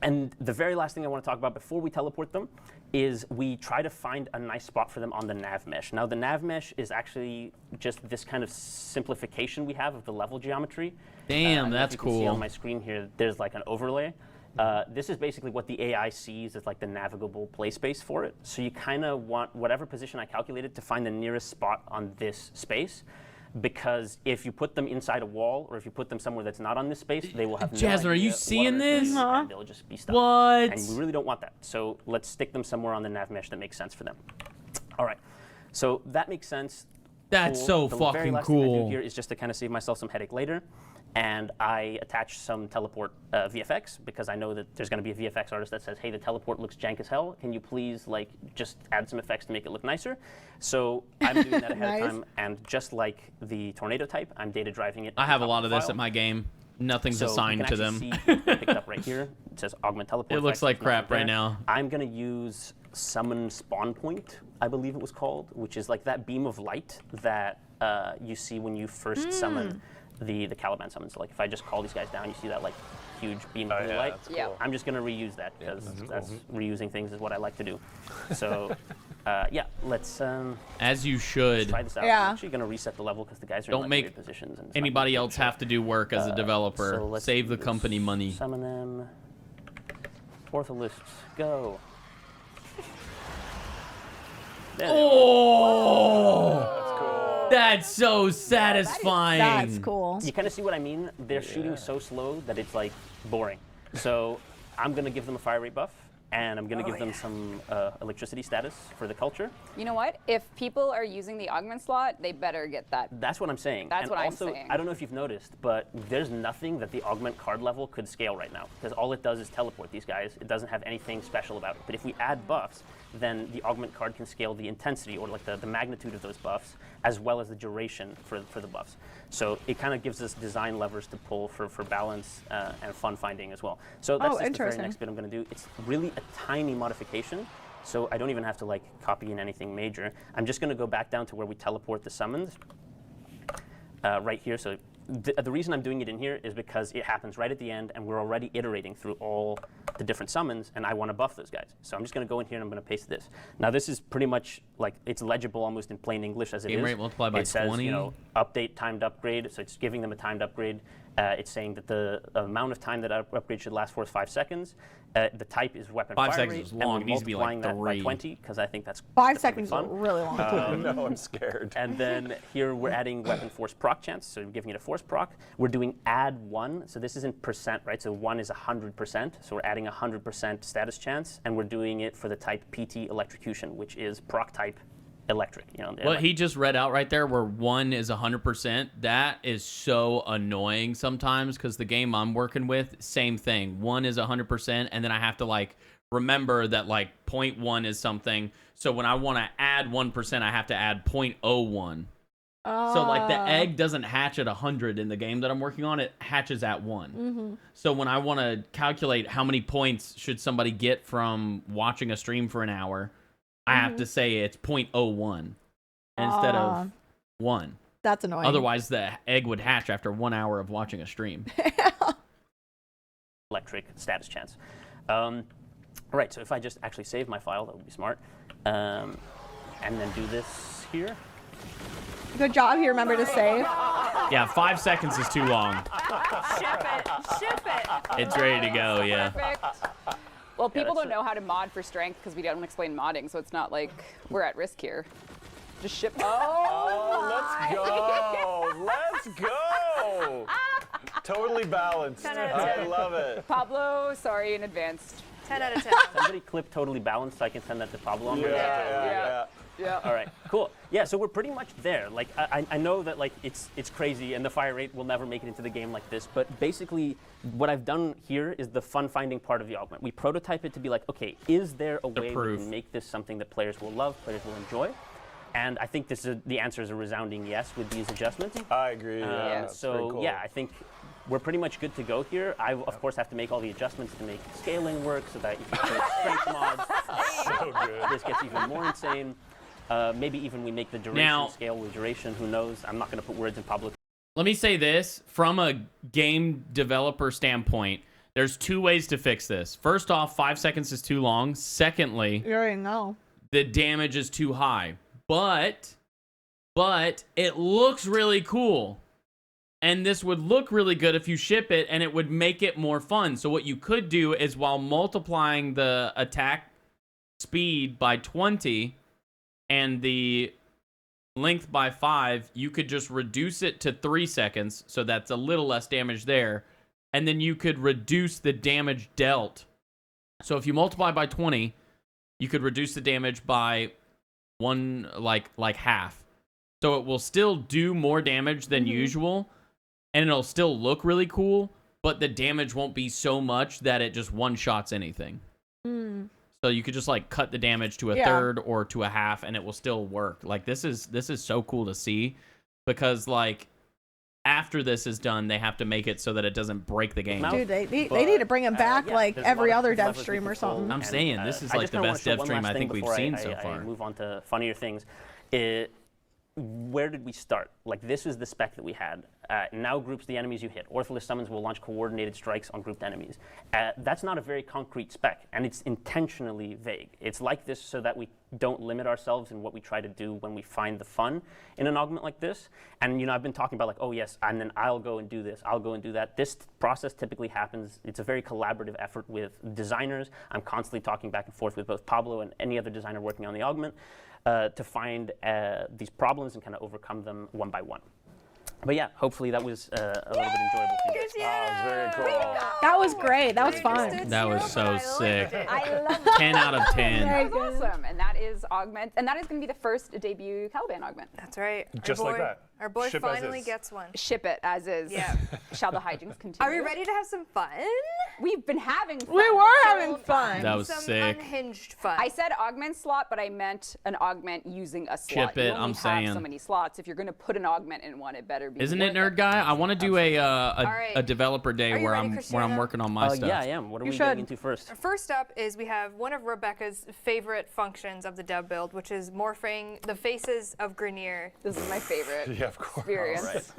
And the very last thing I want to talk about before we teleport them is we try to find a nice spot for them on the nav mesh. Now, the nav mesh is actually just this kind of simplification we have of the level geometry. Damn, that's you can see cool. on my screen here, there's like an overlay. This is basically what the AI sees as like the navigable play space for it. So you kind of want whatever position I calculated to find the nearest spot on this space. Because if you put them inside a wall, or if you put them somewhere that's not on this space, they will have no Jasmine, are idea you what seeing on earth this? it is, and they'll just be stuck. What? And we really don't want that. So let's stick them somewhere on the nav mesh that makes sense for them. All right. So that makes sense. That's so The very fucking last thing I do cool. here is just to kind of save myself some headache later. And I attach some teleport VFX, because I know that there's going to be a VFX artist that says, hey, the teleport looks jank as hell. Can you please like just add some effects to make it look nicer? So I'm doing that ahead of time. And just like the tornado type, I'm data driving it. I have a lot of this file. at my game. Nothing's So you assigned can to actually them. see here, picked up right here. It says augment teleport. It looks effect, like there's crap nothing right there. now. I'm going to use summon spawn point, I believe it was called, which is like that beam of light that you see when you first summon the Caliban summons. So like if I just call these guys down, you see that like huge beam of blue light. That's Yeah. cool. I'm just going to reuse that, because that's reusing things is what I like to do. So yeah, let's As you should. try this out. Yeah. I'm actually going to reset the level because the guys are Don't in like make weird positions. And it's not Anybody gonna else have to do work as a so developer. let's Save do the this. company money. Summon them. Ortholists, go. There they are. Oh, that's so satisfying. That's cool. You kind of see what I mean? They're shooting so slow that it's like boring. So I'm going to give them a fire rate buff, and I'm going to give them some electricity status for the culture. You know what? If people are using the augment slot, they better get that. That's what I'm saying. That's and what I'm also, saying. I don't know if you've noticed, but there's nothing that the augment card level could scale right now, because all it does is teleport these guys. It doesn't have anything special about it. But if we add buffs, then the augment card can scale the intensity, or like the magnitude of those buffs, as well as the duration for the buffs. So it kind of gives us design levers to pull for balance and fun finding as well. So that's just the very interesting. next bit I'm going to do. It's really a tiny modification. So I don't even have to like copy in anything major. I'm just going to go back down to where we teleport the summons right here. So the reason I'm doing it in here is because it happens right at the end, and we're already iterating through all the different summons, and I want to buff those guys. So I'm just going to go in here and I'm going to paste this. Now this is pretty much like, it's legible almost in plain English as it Game is. rate multiplied by it says, 20. you know, update timed upgrade, so it's giving them a timed upgrade. It's saying that the amount of time that upgrade should last for is 5 seconds. The type is weapon 5 fire seconds rate, is and long. we're It needs to be like multiplying that by 3. 20, because I think that's 5 gonna be seconds is fun. really long. No, I'm scared. And then here we're adding weapon force proc chance, so we're giving it a force proc. We're doing add 1, so this is in percent, right? So 1 is 100%, so we're adding 100% status chance, and we're doing it for the type PT electrocution, which is proc type electric. You know, What he just read out right there, where 1 is 100%, that is so annoying sometimes, because the game I'm working with, same thing. 1 is 100%, and then I have to like remember that like 0.1 is something. So when I want to add 1%, I have to add 0.01. So like the egg doesn't hatch at 100 in the game that I'm working on, it hatches at 1. So when I want to calculate how many points should somebody get from watching a stream for an hour, I have to say it's 0.01 instead of 1. That's annoying. Otherwise, the egg would hatch after 1 hour of watching a stream. electric status chance. Right, so if I just actually save my file, that would be smart. And then do this here. Good job. You remember to save. Yeah, 5 seconds is too long. Ship it. Ship it. It's ready to go, yeah. Perfect. Well, people don't know how to mod for strength because we don't explain modding, so it's not like we're at risk here. Just ship. Oh, let's go. Totally balanced. 10 out of 10. I love it. Pablo, sorry in advance. 10 out of 10. Somebody clip totally balanced so I can send that to Pablo on my Yeah. All right, cool. Yeah, so we're pretty much there. Like, I know that like it's crazy and the fire rate will never make it into the game like this, but basically what I've done here is the fun finding part of the augment. We prototype it to be like, okay, is there a way we can make this something that players will love, players will enjoy? And I think the answer is a resounding yes with these adjustments. I agree. Yeah, so cool. yeah, I think we're pretty much good to go here. I of course have to make all the adjustments to make scaling work so that you can create strength mods. So good. This gets even more insane. Maybe even we make the duration Now, scale with duration. Who knows? I'm not going to put words in public. Let me say this from a game developer standpoint. There's 2 ways to fix this. First off, 5 seconds is too long. Secondly, You already know. the damage is too high. But it looks really cool. And this would look really good if you ship it, and it would make it more fun. So what you could do is while multiplying the attack speed by 20 and the length by 5, you could just reduce it to 3 seconds. So that's a little less damage there. And then you could reduce the damage dealt. So if you multiply by 20, you could reduce the damage by one, like half. So it will still do more damage than usual, and it'll still look really cool, but the damage won't be so much that it just one-shots anything. So you could just like cut the damage to a third or to a half, and it will still work. Like this is so cool to see, because like after this is done, they have to make it so that it doesn't break the game. Dude, they need to bring him back like every other dev stream or something. I'm saying this is like the best dev stream I think we've seen so far. I move on to funnier things. Where did we start? Like, this is the spec that we had. Now groups the enemies you hit. Ortholess summons will launch coordinated strikes on grouped enemies. That's not a very concrete spec, and it's intentionally vague. It's like this so that we don't limit ourselves in what we try to do when we find the fun in an augment like this. And, I've been talking about like, oh yes, and then I'll go and do this, I'll go and do that. This process typically happens. It's a very collaborative effort with designers. I'm constantly talking back and forth with both Pablo and any other designer working on the augment. To find these problems and kind of overcome them one by one. But yeah, hopefully that was a little bit enjoyable for you guys. Oh, very cool. That was great. That was fun. That was so sick. I love it. 10 out of 10. That was awesome. And that is Augment. And that is going to be the first debut Caliban Augment. That's right. Just like that. Our boy Ship as finally is. gets one. Ship it as is. Yeah. Shall the hijinks continue? Are we ready to have some fun? We've been having fun. We were having fun. That was Some sick. unhinged fun. I said augment slot, but I meant an augment using a slot. Ship it, You only I'm have saying. so many slots. If you're going to put an augment in one, it better be. Isn't it, one Nerd Guy? I want to do a right. developer day Are you where ready, I'm Cristiano? working on my stuff. Yeah, I am. What are we should. getting into first? First up is we have one of Rebecca's favorite functions of the dev build, which is morphing the faces of Grenier. This is my favorite Yeah, of course. experience.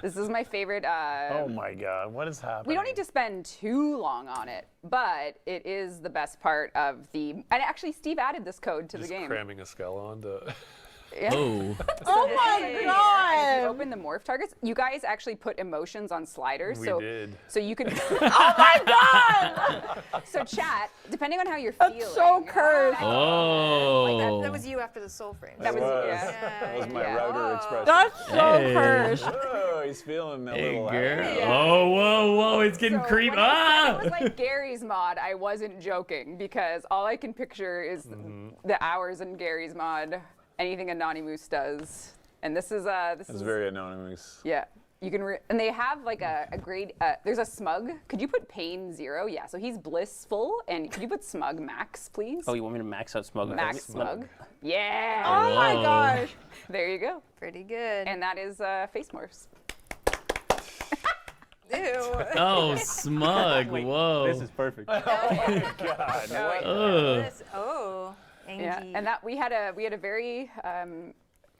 This is my favorite. Oh my God, what is happening? We don't need to spend too long on it, but it is the best part of the. And actually, Steve added this code to Just the game. cramming a skull onto. Yeah. Oh. Oh my If you god! open the morph targets, you guys actually put emotions on sliders. We so, did. So you can. Oh my god! So chat, depending on how you're feeling. That's so cursed. Oh. That was you after the soul frame. That was That was my Yeah. router expression. That's so Hey. cursed. Oh, he's feeling a Hey, little girl. happy. Oh, whoa, it's getting So creepy. when I said Ah! it was like Gary's mod, I wasn't joking because all I can picture is the hours in Gary's mod, anything Anonymous does, and this is It's very anonymous. yeah. You can and they have like a grade. There's a smug. Could you put pain 0? Yeah. So he's blissful, and could you put smug max, please? Oh, you want me to max out smug? Max smug. Yeah. Oh my Whoa. gosh. There you go. Pretty good. And that is face morphs. Ew. Oh, smug. Whoa. This is perfect. Ugh. Oh, Angie. Yeah. And that we had a very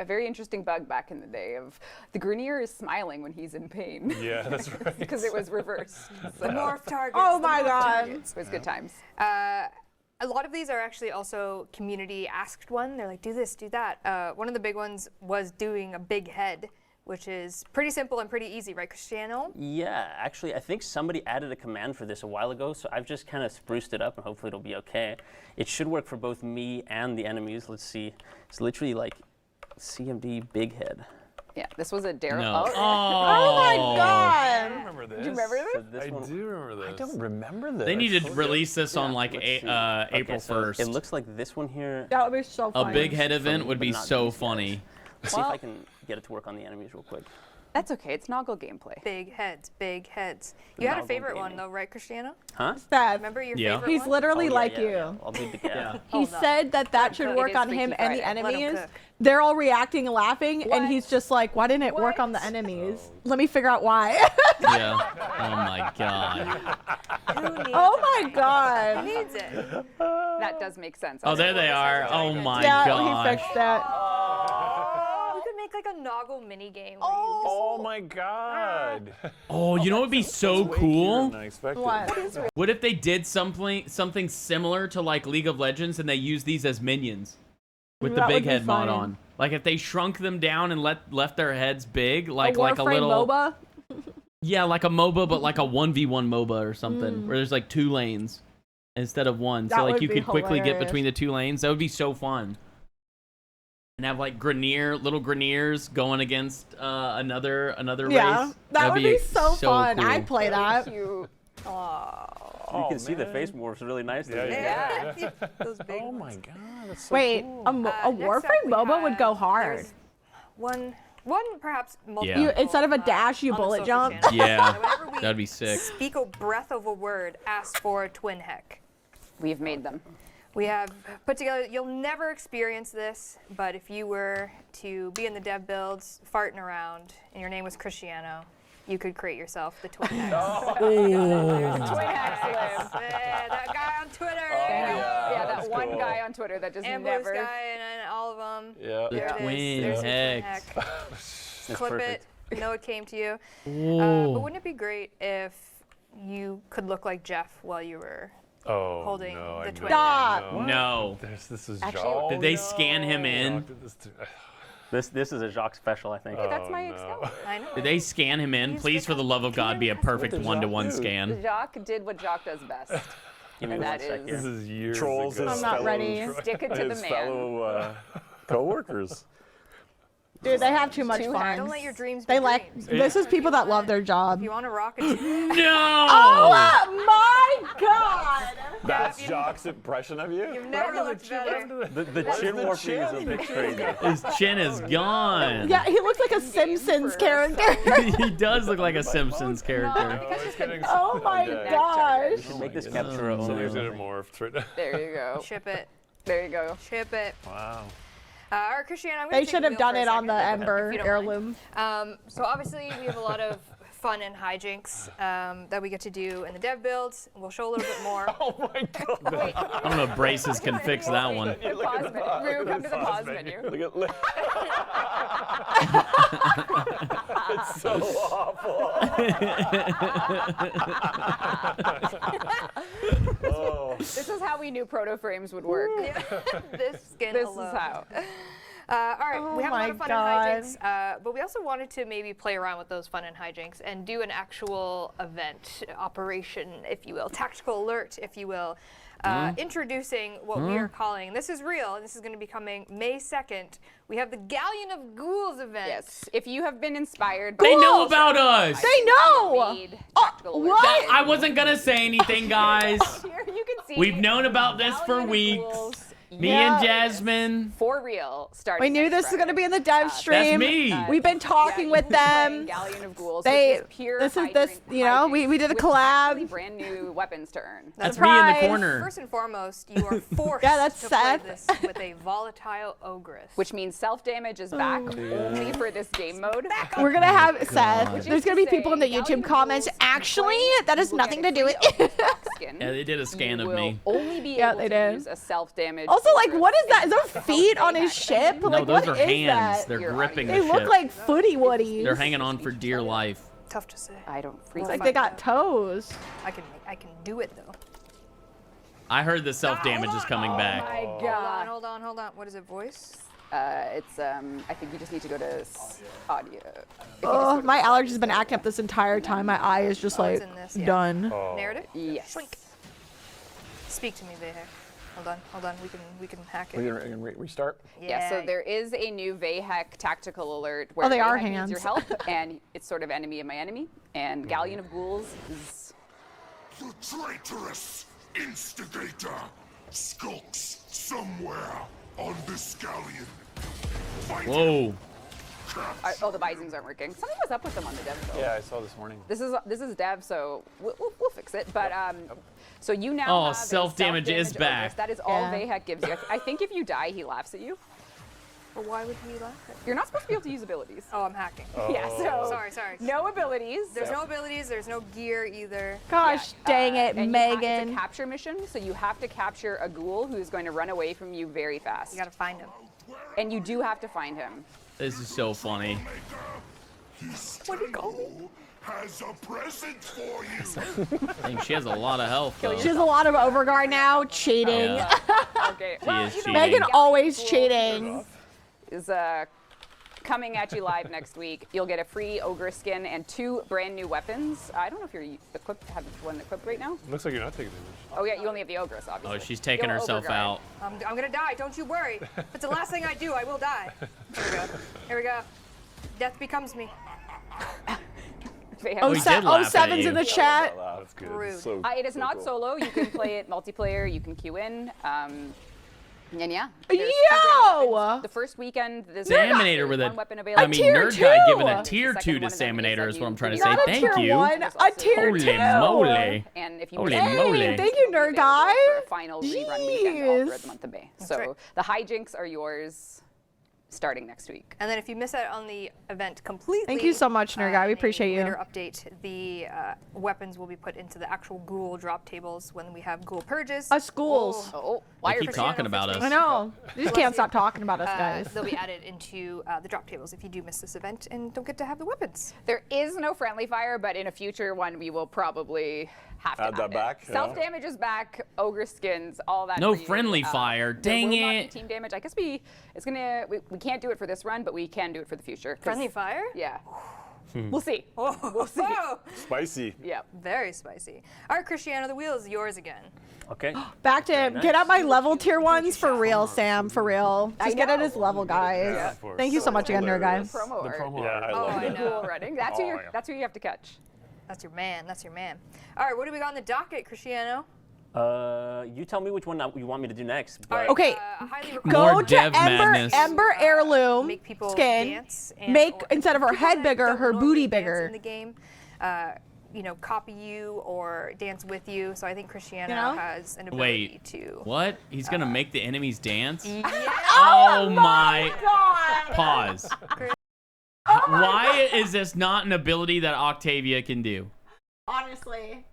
a very interesting bug back in the day of the Grenier is smiling when he's in pain. Yeah, that's right. Because it was reversed. The morph targets. Oh the my morph God. targets. It was good times. A lot of these are actually also community asked one. They're like, do this, do that. One of the big ones was doing a big head, which is pretty simple and pretty easy, right, Cristiano? Yeah, actually, I think somebody added a command for this a while ago, so I've just kind of spruced it up, and hopefully it'll be okay. It should work for both me and the enemies. Let's see. It's literally like CMD big head. Yeah, this was a Daryl. No. Oh my I God. remember this. Do you remember So this? this I one, do remember this. I don't remember this. They need to release this on like let's see. April Okay, so 1st. It looks like this one here. That would be so A funny. big head event Funny, would but be not so these guys. funny. Let's see if I can get it to work on the enemies real quick. That's okay. It's Noggle gameplay. Big heads, big heads. You had a Novel favorite one gaming. though, right, Cristiano? Huh? Seth, Remember your Yeah. favorite he's one? literally Oh, yeah, like yeah, you. yeah. I'll do the Yeah. He Hold up. said that Let him should cook. work It is on Freaky him and the Friday. Let him enemies. cook. They're all reacting and laughing, and What? he's just like, why didn't it work on the What? enemies? Let me figure out why. Yeah. Oh my God. Who needs Oh it, my right? God. Who needs it? That does make sense. Oh, there they are. Oh my Yeah, he gosh. fixed that. You could make like a Noggle mini game. Oh my God. Oh, you know what would be so Way cuter cool? than I expected. What? What if they did something similar to like League of Legends and they use these as minions with the That would big be head mod fun. on? Like if they shrunk them down and left their heads big, like a a Warframe little MOBA? yeah, like a MOBA, but like a 1v1 MOBA or something, where there's like 2 lanes instead of 1. That So like would you be could quickly get hilarious. between the 2 lanes. That would be so fun. And have like little Greniers going against another Yeah, race. that That'd would be so fun. cool. I'd play that. Cute. You can see the face morphs really nicely. Yeah, Yeah. Those big Oh ones. my God. That's so Wait, cool. a Next up Warframe we MOBA would have- go hard. there's One perhaps multiple. Yeah. You, instead of a dash, you on the bullet social jump. channel. Yeah, Whenever we that'd be sick. speak a breath of a word, ask for a twin heck. We've made them. We have put together, you'll never experience this, but if you were to be in the dev builds, farting around, and your name was Cristiano, you could create yourself the twin hex. Twin hacks live. That guy on Twitter. Yeah, that that's one cool. guy on Twitter that just Ambush never. guy and all of them. Yeah. The There it is. twin There's the twin hex. heck. It's Clip perfect. it. Know it came to you. Ooh. But wouldn't it be great if you could look like Jeff while you were Oh, holding no, the I twin Stop. know. No. This is Actually- Jacques. Did they scan him in? Jacques did this to- This is a Jacques special, I think. Hey, that's Oh, my no. Excalibur. I know. Did they scan him in? He's Please, for the love of God, be a perfect did Jacques 1-to-1 do? scan. Jacques did what Jacques does best. Give me And one that sec is- here. This is years Trolls ago. his I'm not fellow, ready. Stick it to the his man. fellow co-workers. Dude, they have too much Two fun. hacks. Don't let your dreams be They like. dreams. This is people that love their job. If you want to rock it, No! Oh my God! That's Jacques' impression of you? you've never looked better. The chin the morphing is a chin? bit crazy. His chin is gone. Yeah, he looks like a Simpsons character. He does look like a Simpsons character. Oh, it's getting Oh my Okay. gosh. Make this capture Oh, Somebody's only. gonna morph right now. There you go. Ship it. There you go. Ship it. Wow. All right, Christiane, I'm gonna They take should the have wheel done for a it on the second, Ember if you don't heirloom. mind. So obviously we have a lot of fun and hijinks that we get to do in the dev builds. We'll show a little bit more. Oh my God. Wait. I don't know if Braces can fix that one. The pause menu. Rue, come to the pause menu. Look at it's so awful. Oh. This is how we knew proto frames would work. This skin This alone. is how. All right, Oh we have a lot my of fun God. and hijinks, but we also wanted to maybe play around with those fun and hijinks and do an actual event, operation, if you will, tactical alert, if you will, introducing what we are calling, this is real, and this is going to be coming May 2nd, we have the Galleon of Ghouls event. Yes. If you have been inspired by They know about us. They know. read tactical alerts. What? I wasn't gonna say anything, guys. Here you can see. We've known about this for Galleon of weeks. Ghouls. Me Yeah. and Jasmine. For real. Starts We knew next this was going to be in the dev stream. me. We've been talking with them. Galleon of Ghouls, They- which is pure this is this, hydrant you know, we hijinks did a with collab. actually brand new weapons to earn. That's me in the Surprise. corner. First and foremost, you are forced Yeah, that's to play Seth. this with a volatile ogress. Which means self-damage is back only for this game mode. We're going to have God. Seth. There's going to be to people in the say, Galleon YouTube of comments. Ghouls, Actually, you that has will nothing get to do free with of the black skin. Yeah, they did a scan You of will me. only be Yeah, able they to did. use a self-damage Also, like, what is that? Is there feet on his ship? No, Like, those what are is hands. that? They're Your gripping They the look ship. like footy woodies. They're hanging on for dear life. Tough to say. I don't freeze. Like they got toes. I can do it though. I heard the self-damage is coming back. My Hold God. on, hold on, hold on. What is it? Voice? It's I think you just need to go to audio. Oh, my allergies been acting up this entire time. My eye is just like it's in this, yeah. done. Narrative? Yes. Shrink. Speak to me, Vehek. Hold on. We can hack it. We're gonna restart. Yeah, so there is a new Vehek tactical alert where they are Vehek needs hands. your help, and it's sort of enemy of my enemy. And Galleon of Ghouls is The traitorous instigator skulks somewhere on this galleon. Find him. Whoa. oh, the Bisons aren't working. Something was up with them on the dev though. Yeah, I saw this morning. This is dev, so we'll fix it. But so you now Oh, have a self-damage is self-damage back. bonus. That is all Yeah. Vehek gives you. I think if you die, he laughs at you. But why would he laugh at me? You're not supposed to be able to use abilities. Oh, I'm hacking. Yeah, so Sorry. no abilities. There's no abilities. There's no gear either. Gosh, dang it, and Megan. It's a capture mission, so you have to capture a ghoul who's going to run away from you very fast. You gotta find him. And you do have to find him. This is so funny. What did he call me? Has a present for you. Dang, she has a lot of health, though. She has a lot of overguard now. Cheating. Yeah. Okay. She Well, is either cheating. way, Megan Galleon always Ghouls cheating. Is coming at you live next week. You'll get a free ogre skin and 2 brand new weapons. I don't know if you're equipped, have one equipped right now. Looks like you're not taking damage. Oh yeah, you only have the ogress, obviously. Oh, she's taking You'll herself overguard. out. I'm gonna die. Don't you worry. If it's the last thing I do, I will die. Here we go. Death becomes me. Vehek. Oh, he did laugh at 07's in you. the chat. That's good. Rude. So, It is so not cool. solo. You can play it multiplayer. You can queue in. And yeah. Yo! there's 2 brand weapons. The first weekend, there's Saminator with one a, weapon available. I mean, tier Nerd Guy 2. giving a tier The 2 second to one is enemy Saminator is what I'm trying to say. Not a Thank tier you. 1, a tier 2. Holy moly. And if you Holy miss it, moly. it's Thank you, will be Nerd available Guy. For a final rerun weekend all Jeez. throughout the month of May. So right. the hijinks are yours starting next week. And then if you miss out on the event completely, Thank you so much, Nerd Guy. We in a appreciate you. Later update, the weapons will be put into the actual ghoul drop tables when we have ghoul purges. Us ghouls. Oh, why They are keep talking about us. I know. You just can't stop talking about us, guys. They'll be added into the drop tables if you do miss this event and don't get to have the weapons. There is no friendly fire, but in a future one, we will probably have to Add that it. back, yeah. Self damage is back. Ogre skins, all that. No for you. friendly fire. there Dang will not be it. team damage. I guess we can't do it for this run, but we can do it for the future. 'cause- Friendly fire? Yeah. We'll see. We'll see. Whoa, Spicy. Yeah. very spicy. All right, Cristiano, the wheel is yours again. Okay. Back to him. Get out my level tier 1s for real, Sam. For real. Just get at his level, guys. Yeah, of course. Thank you so much again, Nerd Guy. Promo The art. promo Yeah, art. I Oh, love I it. know. Cool running. That's who Oh, yeah. that's who you have to catch. That's your man. That's your man. All right, what do we got on the docket, Cristiano? You tell me which one you want me to do next. All right, Okay, highly Go More to dev madness. Ember Heirloom make people skin. dance and Make, or instead of her people head that bigger, don't her normally booty dance bigger. in the game. Copy you or dance with you. So I think Cristiano You know? has an ability Wait. to. What? He's going to make the enemies dance? Yeah. Oh my. God. Pause. Why is this not an ability that Octavia can do? Honestly.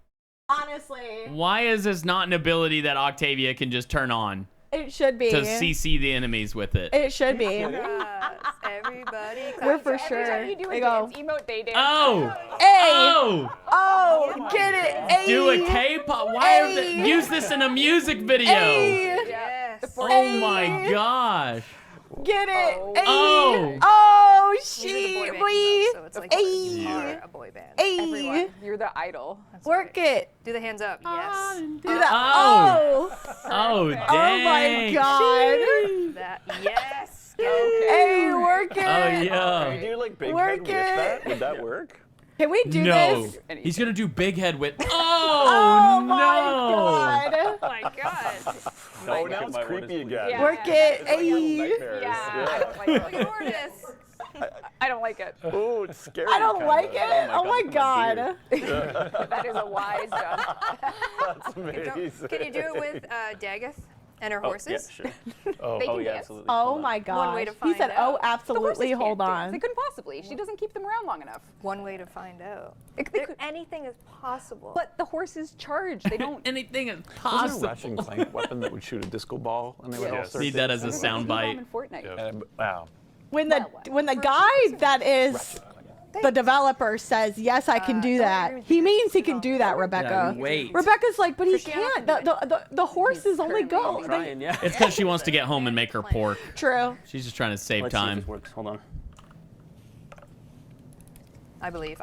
Why is this not an ability that Octavia can just turn on It should be. to CC the enemies with it? It should be. Yes, everybody. We're for Every sure. time you do They a go, dance, emote, they dance. Oh! hey! Oh! Oh, get it! Ay. Do a K-pop. Why are they, Ay. use this in a music video? Ay. Yes. Oh my gosh. Get it! Oh. Ay. Oh. Oh, These are the she, boy bands, we, though, so it's like Ay. you are a boy band. Ay. Everyone. You're the idol. That's Work right. it. Do the hands up. Yes. Do that. Oh. Oh. Oh, dang. Oh my God. That. Yes. Hey, work it. Oh, Can yeah. you do like big Work head with it. that? Would that work? Can we do No. this? He's going to do big head with. Oh Oh, my God. Oh my God. Oh, now it's creepy again. Yeah. Work it. It's like little Ay. nightmares. Yeah. I don't like Look it. at Ordis. I don't like it. Oh, it's scary. I don't kinda. like it. Oh my God. That is a wise job. That's amazing. Can you do it with Daggeth? And her horses. Yeah, sure. Oh, They can yeah, dance. absolutely. Oh Hold on. my gosh. way to He find said, out. "Oh, The horses absolutely. can't Hold dance. on." They couldn't possibly. She doesn't keep them around long enough. One way to find out. Anything is possible. But the horses charge. They don't. Anything is Wasn't possible. there a Ratchet and Clank weapon that would shoot a disco ball and they would all Yes. start Need that as a dancing? soundbite. In Fortnite. Yeah. Wow. When the Well, guy that is the developer says, "Yes, I can do that," he means he can do that, Rebecca. Yeah, wait. Rebecca's like, "But he Christiana can't. can do The horses only go." currently Trying, yeah. It's because she wants to get home and make her pork. True. She's just trying to save Let's see if time. this works. Hold on. I believe.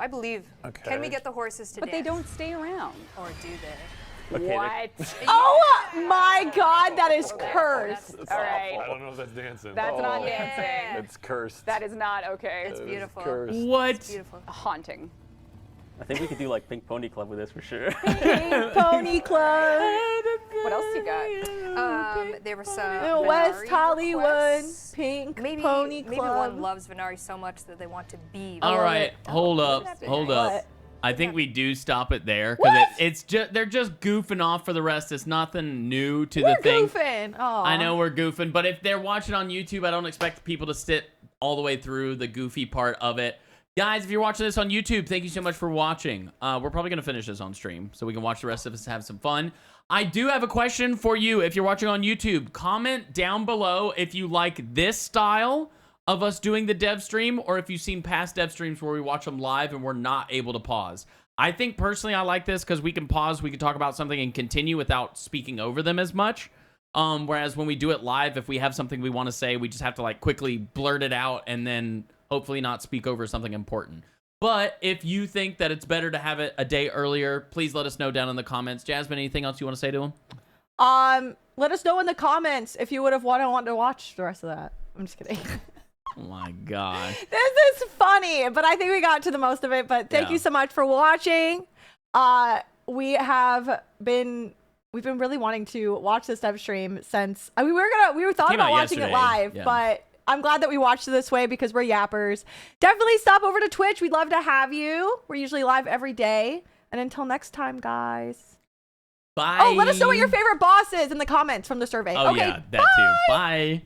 Okay. Can we get the horses to But dance? they don't stay around. Or do they? Okay, What? Oh my God, that is cursed. All right. I don't know if that's dancing. That's not dancing. It's cursed. That is not okay. It's beautiful. Cursed. What? Beautiful. Haunting. I think we could do like Pink Pony Club with this for sure. Pink Pony Club. What else you got? There was some West Venari Hollywood. requests. Pink Maybe Pony Club. maybe one loves Venari so much that they want to be. All Venari. right, hold up. What? I think we do stop it there because What? it's just they're just goofing off for the rest. It's nothing new to We're the thing. goofing. Oh. I know we're goofing, but if they're watching on YouTube, I don't expect people to sit all the way through the goofy part of it. Guys, if you're watching this on YouTube, thank you so much for watching. We're probably going to finish this on stream so we can watch the rest of us have some fun. I do have a question for you if you're watching on YouTube. Comment down below if you like this style of us doing the dev stream or if you've seen past dev streams where we watch them live and we're not able to pause. I think personally I like this because we can pause, we can talk about something and continue without speaking over them as much. Whereas when we do it live, if we have something we want to say, we just have to like quickly blurt it out and then hopefully not speak over something important. But if you think that it's better to have it a day earlier, please let us know down in the comments. Jasmine, anything else you want to say to him? Let us know in the comments if you would have wanted to watch the rest of that. I'm just kidding. Oh my God. This is funny, but I think we got to the most of it. But thank you so much for watching. We've been really wanting to watch this dev stream since we thought Came about out watching it yesterday, live, yeah. but I'm glad that we watched it this way because we're yappers. Definitely stop over to Twitch. We'd love to have you. We're usually live every day. And until next time, guys. Bye. Oh, let us know what your favorite boss is in the comments from the survey. Oh okay, yeah, that too. Bye.